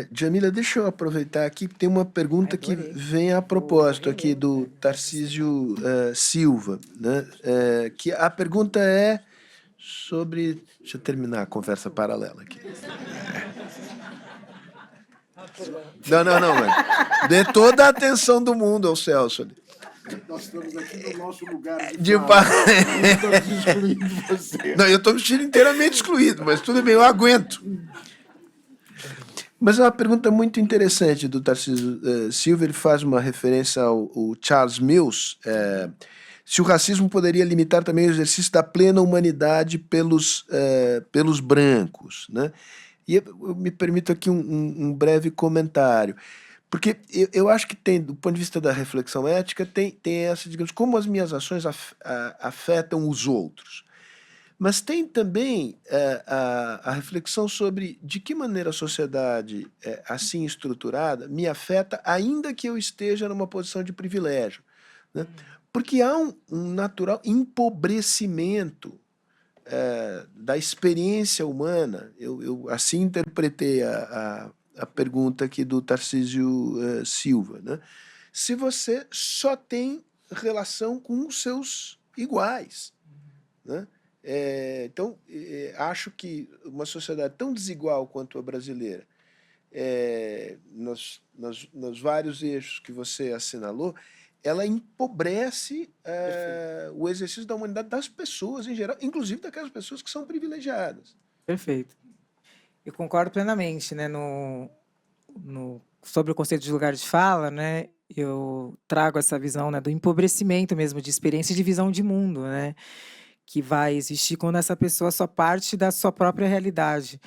[SPEAKER 1] Djamila, deixa eu aproveitar aqui, tem uma pergunta que
[SPEAKER 4] Adorei.
[SPEAKER 1] vem a propósito aqui do Tarcísio Silva, né? Que a pergunta é sobre... Deixa eu terminar a conversa paralela aqui. Não, mas dê toda a atenção do mundo ao Celso ali.
[SPEAKER 3] Nós estamos aqui no nosso lugar
[SPEAKER 1] De
[SPEAKER 3] fala. Estamos excluindo você.
[SPEAKER 1] Não, eu estou me sentindo inteiramente excluído, mas tudo bem, eu aguento. Mas é uma pergunta muito interessante do Tarcísio Silva. Ele faz uma referência ao Charles Mills. Se o racismo poderia limitar também o exercício da plena humanidade pelos brancos, né? E eu me permito aqui um breve comentário. Porque eu acho que tem, do ponto de vista da reflexão ética, tem essa, digamos, como as minhas ações afetam os outros. Mas tem também a reflexão sobre de que maneira a sociedade assim estruturada me afeta, ainda que eu esteja numa posição de privilégio, né? Porque há um natural empobrecimento da experiência humana. Eu assim interpretei a pergunta aqui do Tarcísio Silva, né? Se você só tem relação com os seus iguais, né? Então, acho que uma sociedade tão desigual quanto a brasileira, nos vários eixos que você assinalou, ela empobrece o exercício da humanidade das pessoas em geral, inclusive daquelas pessoas que são privilegiadas.
[SPEAKER 4] Perfeito. Eu concordo plenamente, né, sobre o conceito de lugar de fala, né? Eu trago essa visão, né, do empobrecimento mesmo de experiência e de visão de mundo, né? Que vai existir quando essa pessoa só parte da sua própria realidade.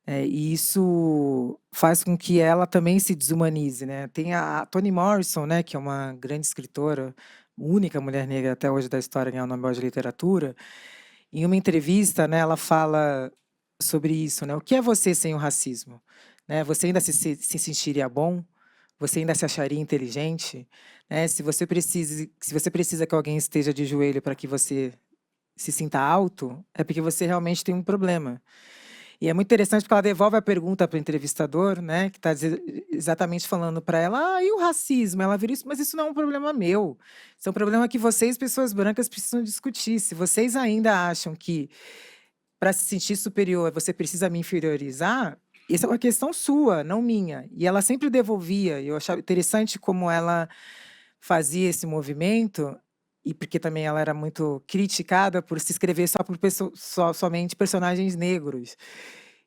[SPEAKER 4] E isso faz com que ela também se desumanize, né? Tem a Toni Morrison, né, que é uma grande escritora, única mulher negra até hoje da história a ganhar o Nobel de Literatura. Em uma entrevista, né, ela fala sobre isso, né? O que é você sem o racismo? Né? Você ainda se sentiria bom? Você ainda se acharia inteligente? Né? Se você precisa que alguém esteja de joelho para que você se sinta alto, é porque você realmente tem um problema. E é muito interessante porque ela devolve a pergunta para o entrevistador, né, que está exatamente falando para ela, e o racismo? Ela vira isso, mas isso não é um problema meu. Isso é um problema que vocês, pessoas brancas, precisam discutir. Se vocês ainda acham que para se sentir superior você precisa me inferiorizar, essa é uma questão sua, não minha. E ela sempre devolvia. Eu achava interessante como ela fazia esse movimento, e porque também ela era muito criticada por se escrever somente personagens negros.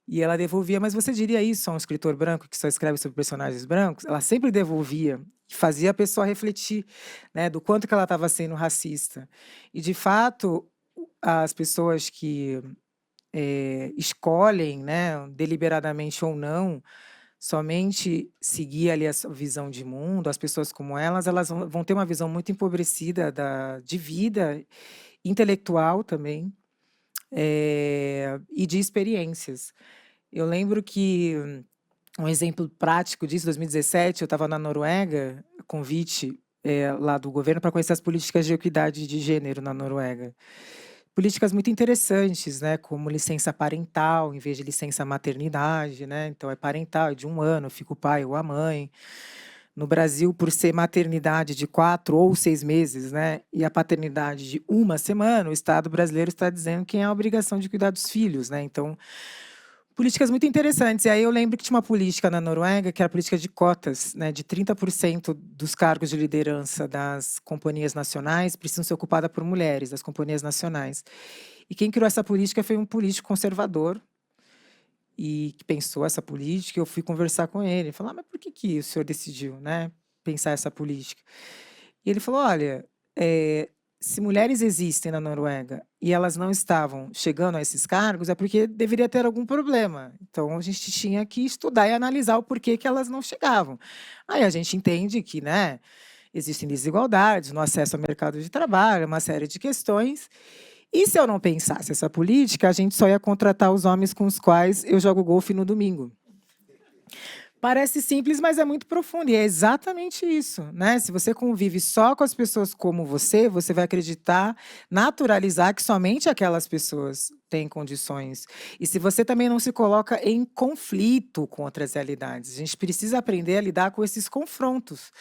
[SPEAKER 4] E ela devolvia, mas você diria isso a um escritor branco que só escreve sobre personagens brancos? Ela sempre devolvia, e fazia a pessoa refletir, né, do quanto que ela estava sendo racista. E, de fato, as pessoas que escolhem, né, deliberadamente ou não, somente seguir ali a sua visão de mundo, as pessoas como elas vão ter uma visão muito empobrecida de vida, intelectual também, e de experiências. Eu lembro que um exemplo prático disso, em 2017, eu estava na Noruega, convite lá do governo para conhecer as políticas de equidade de gênero na Noruega. Políticas muito interessantes, né, como licença parental, em vez de licença maternidade, né? Então é parental, é de 1 ano, fica o pai ou a mãe. No Brasil, por ser maternidade de 4 ou 6 meses, né, e a paternidade de 1 semana, o Estado brasileiro está dizendo quem é a obrigação de cuidar dos filhos, né? Então, políticas muito interessantes. E aí eu lembro que tinha uma política na Noruega, que era a política de cotas, né, de 30% dos cargos de liderança das companhias nacionais precisam ser ocupadas por mulheres, das companhias nacionais. E quem criou essa política foi um político conservador. e que pensou essa política, eu fui conversar com ele, falar, mas por que o senhor decidiu, né, pensar essa política? E ele falou, olha, se mulheres existem na Noruega e elas não estavam chegando a esses cargos, é porque deveria ter algum problema. Então, a gente tinha que estudar e analisar o porquê que elas não chegavam. Aí a gente entende que, né, existem desigualdades no acesso ao mercado de trabalho, uma série de questões. E se eu não pensasse essa política, a gente só ia contratar os homens com os quais eu jogo golfe no domingo. Parece simples, mas é muito profundo, e é exatamente isso, né? Se você convive só com as pessoas como você vai acreditar, naturalizar que somente aquelas pessoas têm condições. E se você também não se coloca em conflito com outras realidades, a gente precisa aprender a lidar com esses confrontos.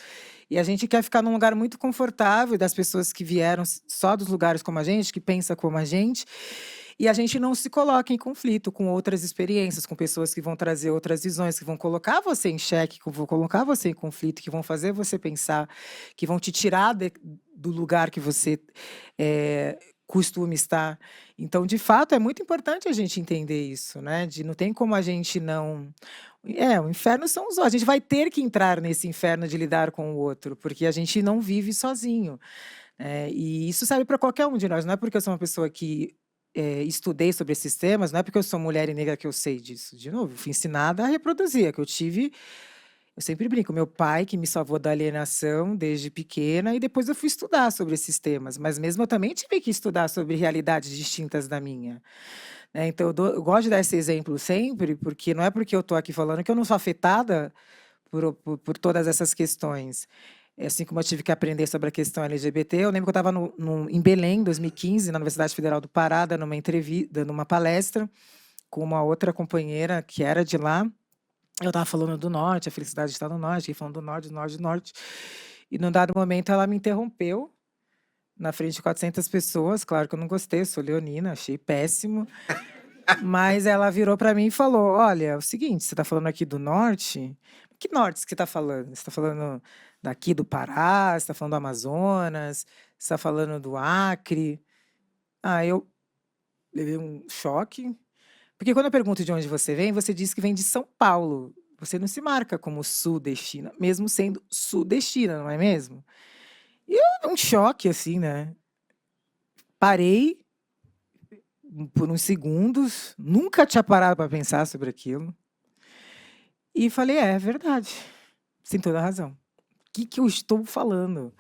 [SPEAKER 4] E a gente quer ficar num lugar muito confortável das pessoas que vieram só dos lugares como a gente, que pensa como a gente, e a gente não se coloca em conflito com outras experiências, com pessoas que vão trazer outras visões, que vão colocar você em xeque, que vão colocar você em conflito, que vão fazer você pensar, que vão te tirar do lugar que você costuma estar. Então, de fato, é muito importante a gente entender isso, né? Não tem como a gente não... o inferno são os outros. A gente vai ter que entrar nesse inferno de lidar com o outro, porque a gente não vive sozinho. E isso serve para qualquer um de nós. Não é porque eu sou uma pessoa que estudei sobre esses temas, não é porque eu sou mulher e negra que eu sei disso. De novo, eu fui ensinada a reproduzir, é que eu tive... Eu sempre brinco, meu pai que me salvou da alienação desde pequena, e depois eu fui estudar sobre esses temas, mas mesmo eu também tive que estudar sobre realidades distintas da minha. Então, eu gosto de dar esse exemplo sempre, porque não é porque eu estou aqui falando que eu não sou afetada por todas essas questões. Assim como eu tive que aprender sobre a questão LGBT, eu lembro que eu estava em Belém, em 2015, na Universidade Federal do Pará, dando uma palestra com uma outra companheira que era de lá. Eu estava falando do norte, a felicidade de estar no norte, falando do norte, do norte, do norte. E num dado momento ela me interrompeu na frente de 400 pessoas. Claro que eu não gostei, sou leonina, achei péssimo. Mas ela virou para mim e falou, olha, é o seguinte, você está falando aqui do norte? Que norte que você está falando? Você está falando daqui do Pará, você está falando do Amazonas, você está falando do Acre? Eu levei um choque. Porque quando eu pergunto de onde você vem, você diz que vem de São Paulo. Você não se marca como sudestina, mesmo sendo sudestina, não é mesmo? E um choque, assim, né? Parei por uns segundos, nunca tinha parado para pensar sobre aquilo. E falei, é verdade, você tem toda a razão. O que eu estou falando?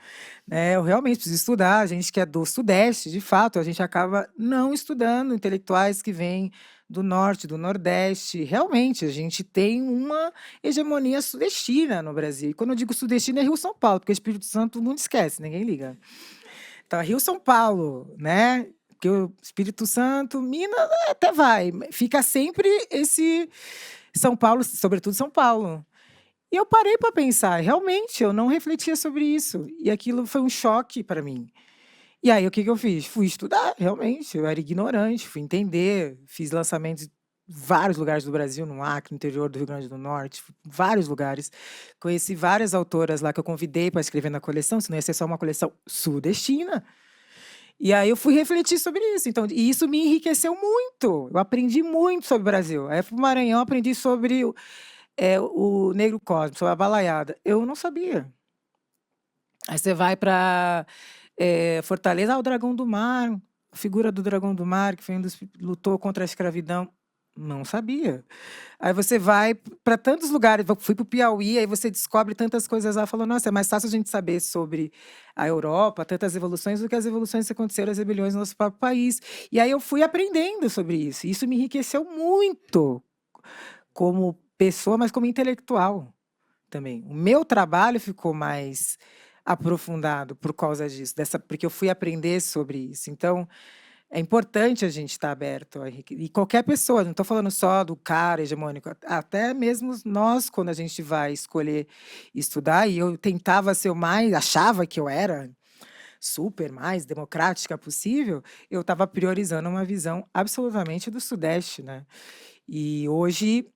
[SPEAKER 4] Eu realmente preciso estudar, a gente que é do Sudeste, de fato, a gente acaba não estudando intelectuais que vêm do Norte, do Nordeste. Realmente, a gente tem uma hegemonia sudestina no Brasil. E quando eu digo sudestina, é Rio-São Paulo, porque Espírito Santo não esquece, ninguém liga. Então, Rio-São Paulo, né? Porque o Espírito Santo, Minas, até vai. Fica sempre esse São Paulo, sobretudo São Paulo. E eu parei para pensar, realmente, eu não refletia sobre isso. E aquilo foi um choque para mim. E aí, o que eu fiz? Fui estudar, realmente. Eu era ignorante, fui entender. Fiz lançamentos em vários lugares do Brasil, no Acre, no interior do Rio Grande do Norte, vários lugares. Conheci várias autoras lá que eu convidei para escrever na coleção, senão ia ser só uma coleção sudestina. E aí eu fui refletir sobre isso. Então, e isso me enriqueceu muito. Eu aprendi muito sobre o Brasil. Aí eu fui para o Maranhão, aprendi sobre o Negro Cosmo, sobre a balaiada. Eu não sabia. Aí você vai para Fortaleza, o Dragão do Mar, a figura do Dragão do Mar, que foi lutou contra a escravidão. Não sabia. Aí você vai para tantos lugares, fui para o Piauí, aí você descobre tantas coisas lá, falou, nossa, é mais fácil a gente saber sobre a Europa, tantas evoluções, do que as evoluções que aconteceram, as rebeliões no nosso próprio país. E aí eu fui aprendendo sobre isso. E isso me enriqueceu muito como pessoa, mas como intelectual também. O meu trabalho ficou mais aprofundado por causa disso, porque eu fui aprender sobre isso. Então, é importante a gente estar aberto. E qualquer pessoa, não estou falando só do cara hegemônico, até mesmo nós, quando a gente vai escolher estudar, e eu tentava ser achava que eu era super mais democrática possível, eu estava priorizando uma visão absolutamente do Sudeste, né? E hoje,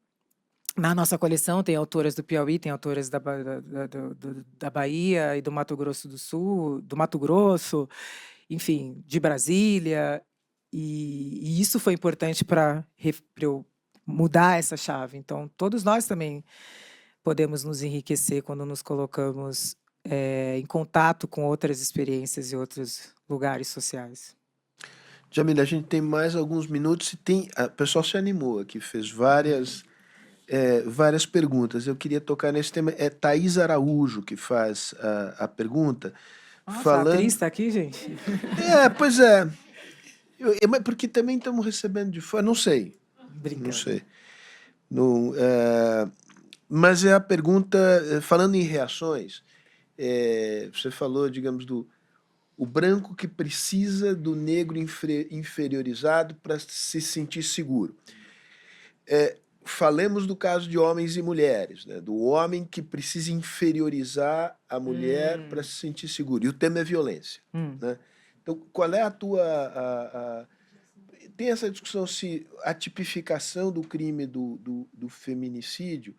[SPEAKER 4] na nossa coleção, tem autoras do Piauí, tem autoras da Bahia e do Mato Grosso do Sul, do Mato Grosso, enfim, de Brasília. E isso foi importante para eu mudar essa chave. Então, todos nós também podemos nos enriquecer quando nos colocamos em contato com outras experiências e outros lugares sociais.
[SPEAKER 1] Jamila, a gente tem mais alguns minutos e o pessoal se animou aqui, fez várias perguntas. Eu queria tocar nesse tema. É Thaís Araújo que faz a pergunta.
[SPEAKER 4] Nossa, a atriz está aqui, gente?
[SPEAKER 1] Pois é. Mas porque também estamos recebendo de fora, não sei.
[SPEAKER 4] Brincando.
[SPEAKER 1] Não sei. Não, mas é a pergunta, falando em reações, você falou, digamos, o branco que precisa do negro inferiorizado para se sentir seguro. Falemos do caso de homens e mulheres, né? Do homem que precisa inferiorizar a mulher para se sentir seguro. E o tema é violência. Né? Então, qual é a tua... Tem essa discussão se a tipificação do crime do feminicídio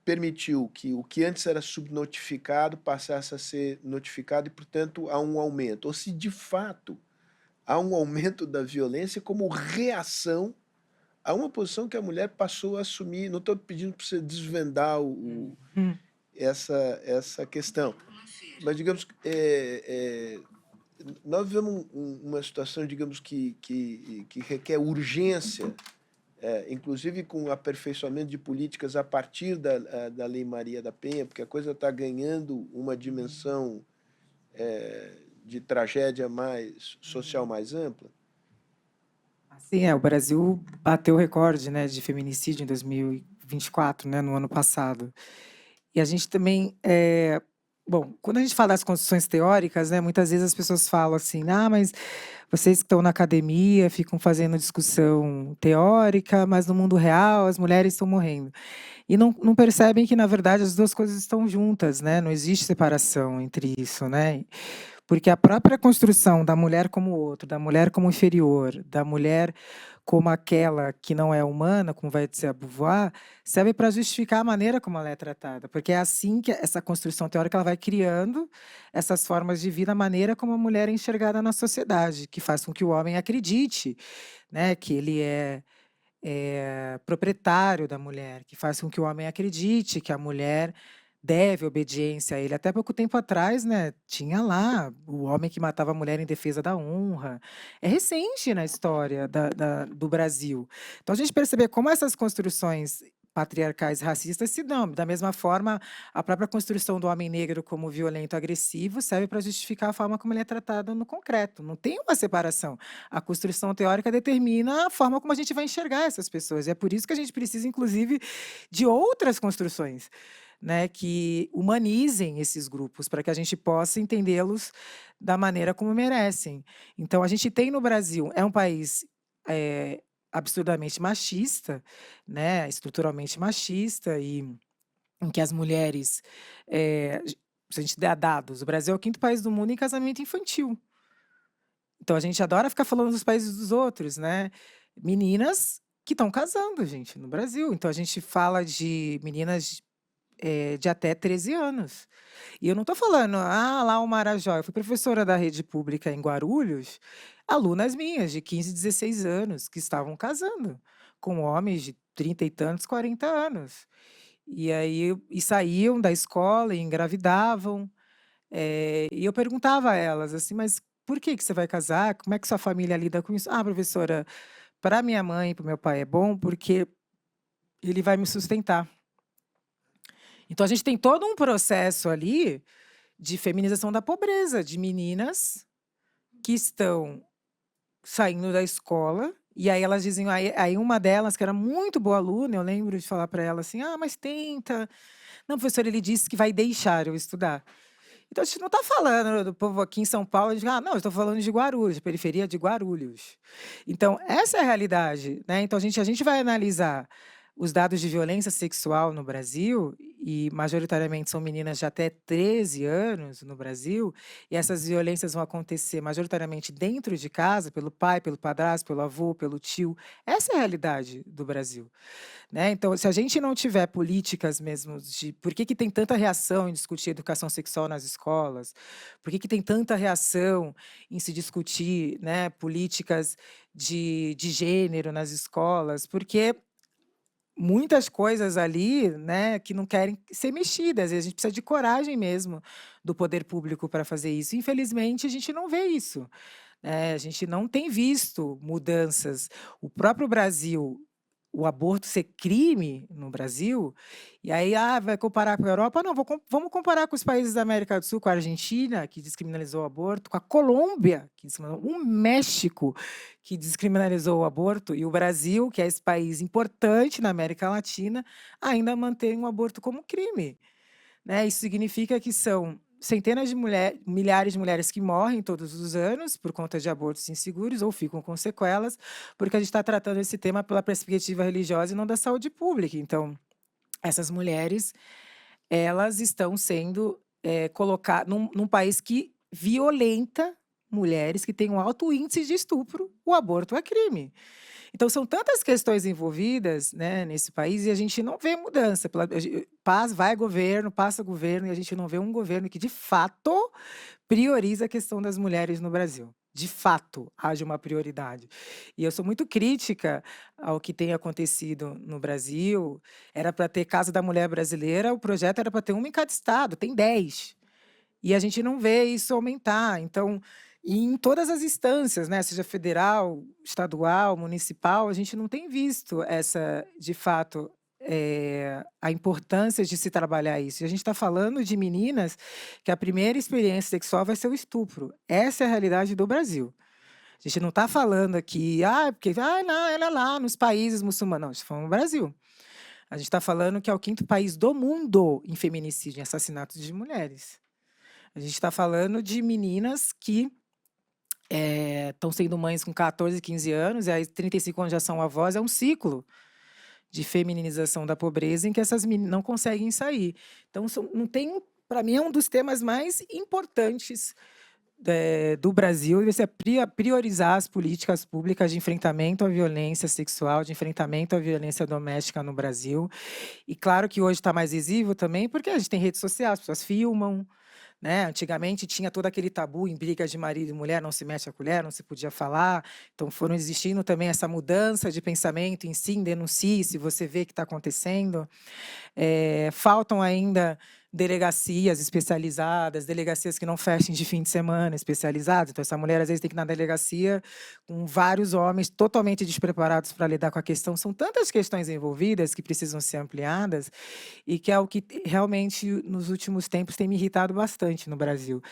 [SPEAKER 1] permitiu que o que antes era subnotificado passasse a ser notificado e, portanto, há um aumento. Ou se, de fato, há um aumento da violência como reação a uma posição que a mulher passou a assumir. Não estou pedindo para você desvendar essa questão, mas, digamos, nós vivemos uma situação, digamos, que requer urgência, inclusive com o aperfeiçoamento de políticas a partir da Lei Maria da Penha, porque a coisa está ganhando uma dimensão de tragédia social mais ampla.
[SPEAKER 4] Sim, o Brasil bateu o recorde, né, de feminicídio em 2024, né, no ano passado. E a gente também... Bom, quando a gente fala das construções teóricas, né, muitas vezes as pessoas falam assim, mas vocês que estão na academia ficam fazendo discussão teórica, mas no mundo real as mulheres estão morrendo. E não percebem que, na verdade, as duas coisas estão juntas, né? Não existe separação entre isso, né? Porque a própria construção da mulher como outro, da mulher como inferior, da mulher como aquela que não é humana, como vai dizer a Beauvoir, serve para justificar a maneira como ela é tratada. Porque é assim que essa construção teórica ela vai criando essas formas de vida, a maneira como a mulher é enxergada na sociedade, que faz com que o homem acredite, né, que ele é proprietário da mulher, que faz com que o homem acredite que a mulher deve obediência a ele. Até pouco tempo atrás, né, tinha lá o homem que matava a mulher em defesa da honra. É recente na história do Brasil. Então, a gente percebe como essas construções patriarcais racistas se dão. Da mesma forma, a própria construção do homem negro como violento agressivo serve para justificar a forma como ele é tratado no concreto. Não tem uma separação. A construção teórica determina a forma como a gente vai enxergar essas pessoas. E é por isso que a gente precisa, inclusive, de outras construções, né, que humanizem esses grupos, para que a gente possa entendê-los da maneira como merecem. Então, a gente tem no Brasil, é um país absurdamente machista, né, estruturalmente machista, e em que as mulheres, se a gente der dados, o Brasil é o 5º país do mundo em casamento infantil. Então, a gente adora ficar falando dos países dos outros, né? Meninas que estão casando, gente, no Brasil. Então, a gente fala de meninas de até 13 anos. E eu não estou falando, lá o Marajó. Eu fui professora da rede pública em Guarulhos, alunas minhas de 15, 16 anos, que estavam casando com homens de 30 e tantos, 40 anos. E aí saíam da escola e engravidavam. E eu perguntava a elas assim, mas por que você vai casar? Como é que sua família lida com isso? Professora, para minha mãe e para o meu pai é bom porque ele vai me sustentar. Então, a gente tem todo um processo ali de feminização da pobreza, de meninas que estão saindo da escola, e aí elas dizem, aí uma delas, que era muito boa aluna, eu lembro de falar para ela assim, mas tenta. Não, professor, ele disse que vai deixar eu estudar. Então, a gente não está falando do povo aqui em São Paulo, não, eu estou falando de Guarulhos, de periferia de Guarulhos. Então, essa é a realidade, né? Então, a gente vai analisar os dados de violência sexual no Brasil, e majoritariamente são meninas de até 13 anos no Brasil, e essas violências vão acontecer majoritariamente dentro de casa, pelo pai, pelo padrasto, pelo avô, pelo tio. Essa é a realidade do Brasil, né? Então, se a gente não tiver políticas mesmo de por que tem tanta reação em discutir educação sexual nas escolas, por que tem tanta reação em se discutir, né, políticas de gênero nas escolas, porque muitas coisas ali, né, que não querem ser mexidas, e a gente precisa de coragem mesmo do poder público para fazer isso. Infelizmente, a gente não vê isso, né, a gente não tem visto mudanças. O próprio Brasil, o aborto ser crime no Brasil, e aí, vai comparar com a Europa? Não, vamos comparar com os países da América do Sul, com a Argentina, que descriminalizou o aborto, com a Colômbia, que descriminalizou, o México, que descriminalizou o aborto, e o Brasil, que é esse país importante na América Latina, ainda mantém o aborto como crime, né? Isso significa que são centenas de milhares de mulheres que morrem todos os anos por conta de abortos inseguros ou ficam com sequelas, porque a gente está tratando esse tema pela perspectiva religiosa e não da saúde pública. Então, essas mulheres, elas estão sendo colocadas num país que violenta mulheres, que tem um alto índice de estupro, o aborto é crime. Então, são tantas questões envolvidas, né, nesse país, e a gente não vê mudança. Vai governo, passa governo, e a gente não vê um governo que, de fato, prioriza a questão das mulheres no Brasil. De fato, haja uma prioridade. E eu sou muito crítica ao que tem acontecido no Brasil. Era para ter Casa da Mulher Brasileira, o projeto era para ter uma em cada estado, tem 10. E a gente não vê isso aumentar. Então, e em todas as instâncias, né, seja federal, estadual, municipal, a gente não tem visto essa, de fato, a importância de se trabalhar isso. E a gente está falando de meninas que a primeira experiência sexual vai ser o estupro. Essa é a realidade do Brasil. A gente não está falando aqui, porque não, ela é lá nos países muçulmanos. Não, a gente está falando no Brasil. A gente está falando que é o 5º país do mundo em feminicídio, em assassinatos de mulheres. A gente está falando de meninas que estão sendo mães com 14, 15 anos, e aí 35 anos já são avós, é um ciclo de feminização da pobreza em que essas meninas não conseguem sair. Então, não tem, para mim, é um dos temas mais importantes do Brasil, priorizar as políticas públicas de enfrentamento à violência sexual, de enfrentamento à violência doméstica no Brasil. E claro que hoje está mais visível também, porque a gente tem rede social, as pessoas filmam, né? Antigamente tinha todo aquele tabu em brigas de marido e mulher, não se mete a colher, não se podia falar. Então foram existindo também essa mudança de pensamento em sim, denuncie se você vê que está acontecendo. Faltam ainda delegacias especializadas, delegacias que não fechem de fim de semana, especializadas. Então, essa mulher, às vezes, tem que ir na delegacia com vários homens totalmente despreparados para lidar com a questão. São tantas questões envolvidas que precisam ser ampliadas e que é o que realmente, nos últimos tempos, tem me irritado bastante no Brasil.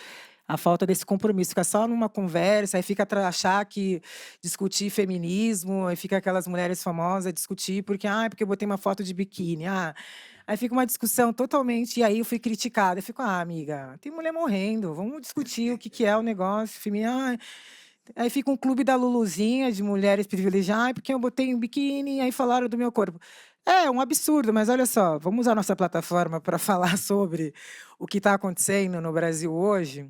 [SPEAKER 4] A falta desse compromisso, fica só numa conversa, aí fica achar que discutir feminismo, aí fica aquelas mulheres famosas discutir porque eu botei uma foto de biquíni, aí fica uma discussão totalmente, e aí eu fui criticada, eu fico, amiga, tem mulher morrendo, vamos discutir o que é o negócio feminino, aí fica um clube da Luluzinha, de mulheres privilegiadas, porque eu botei um biquíni, aí falaram do meu corpo. É um absurdo, mas olha só, vamos usar nossa plataforma para falar sobre o que está acontecendo no Brasil hoje.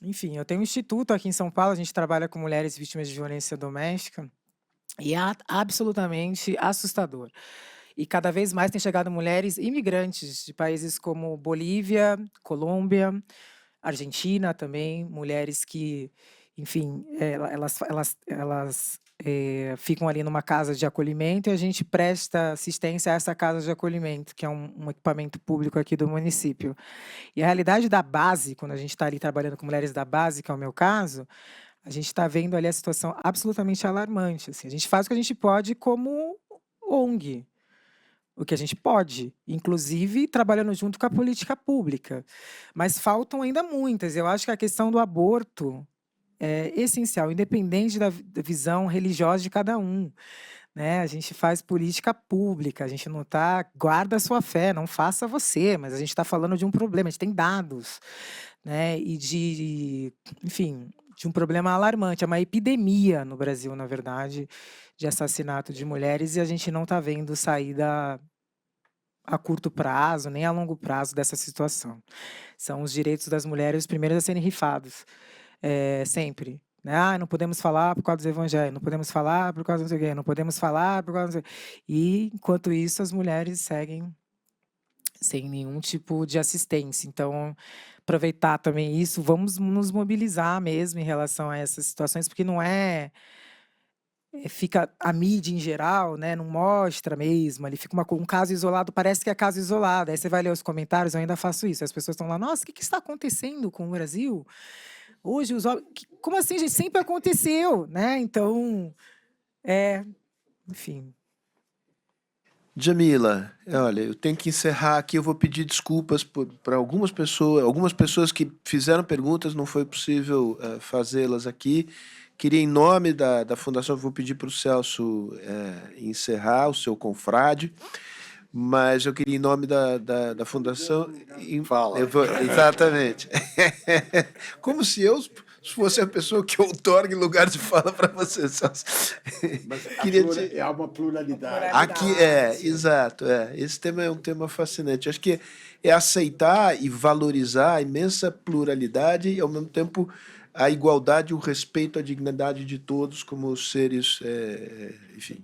[SPEAKER 4] Enfim, eu tenho um instituto aqui em São Paulo, a gente trabalha com mulheres vítimas de violência doméstica, e é absolutamente assustador. E cada vez mais tem chegado mulheres imigrantes de países como Bolívia, Colômbia, Argentina também, mulheres que, enfim, elas ficam ali numa casa de acolhimento, e a gente presta assistência a essa casa de acolhimento, que é um equipamento público aqui do município. E a realidade da base, quando a gente está ali trabalhando com mulheres da base, que é o meu caso, a gente está vendo ali a situação absolutamente alarmante. Assim. A gente faz o que a gente pode como ONG, o que a gente pode, inclusive trabalhando junto com a política pública. Mas faltam ainda muitas. Eu acho que a questão do aborto é essencial, independente da visão religiosa de cada um. Né? A gente faz política pública, a gente não está... Guarda a sua fé, não faça você, mas a gente está falando de um problema, a gente tem dados, né? E enfim, de um problema alarmante, é uma epidemia no Brasil, na verdade, de assassinato de mulheres, e a gente não está vendo saída a curto prazo, nem a longo prazo dessa situação. São os direitos das mulheres os primeiros a serem rifados, sempre. Né? Ah, não podemos falar por causa dos evangelhos, não podemos falar por causa não sei o quê, não podemos falar por causa não sei o quê. E, enquanto isso, as mulheres seguem sem nenhum tipo de assistência. Então, aproveitar também isso, vamos nos mobilizar mesmo em relação a essas situações, porque não fica a mídia em geral, né, não mostra mesmo, ali fica um caso isolado, parece que é caso isolado. Aí você vai ler os comentários, eu ainda faço isso. As pessoas estão lá, nossa, o que está acontecendo com o Brasil? Hoje, como assim, gente? Sempre aconteceu, né? Então, enfim.
[SPEAKER 1] Jamila, olha, eu tenho que encerrar aqui, eu vou pedir desculpas para algumas pessoas que fizeram perguntas, não foi possível fazê-las aqui. Queria, em nome da Fundação, vou pedir para o Celso encerrar o seu confrade, mas eu queria, em nome da Fundação...
[SPEAKER 3] Fala.
[SPEAKER 1] Exatamente. Como se eu fosse a pessoa que outorgue lugar de fala para você, Celso.
[SPEAKER 3] Mas
[SPEAKER 1] Queria
[SPEAKER 3] uma pluralidade.
[SPEAKER 1] Aqui, exato. Esse tema é um tema fascinante. Acho que é aceitar e valorizar a imensa pluralidade e, ao mesmo tempo, a igualdade, o respeito à dignidade de todos como seres, enfim,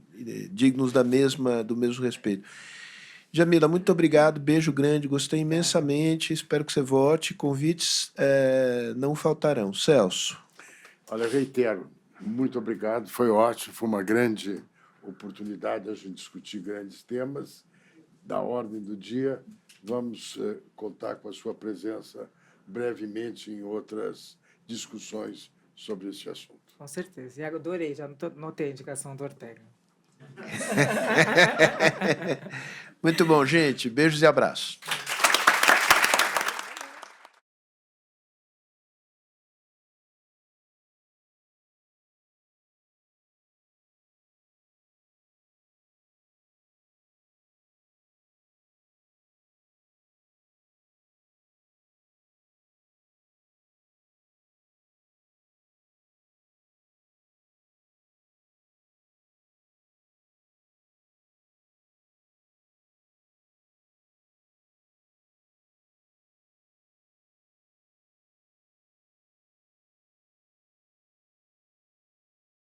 [SPEAKER 1] dignos do mesmo respeito. Jamila, muito obrigado, beijo grande, gostei imensamente, espero que você volte. Convites não faltarão. Celso.
[SPEAKER 3] Olha, reitero, muito obrigado, foi ótimo, foi uma grande oportunidade a gente discutir grandes temas da ordem do dia. Vamos contar com a sua presença brevemente em outras discussões sobre esse assunto.
[SPEAKER 4] Com certeza. E adorei, já notei a indicação do Ortega.
[SPEAKER 1] Muito bom, gente. Beijos e abraços.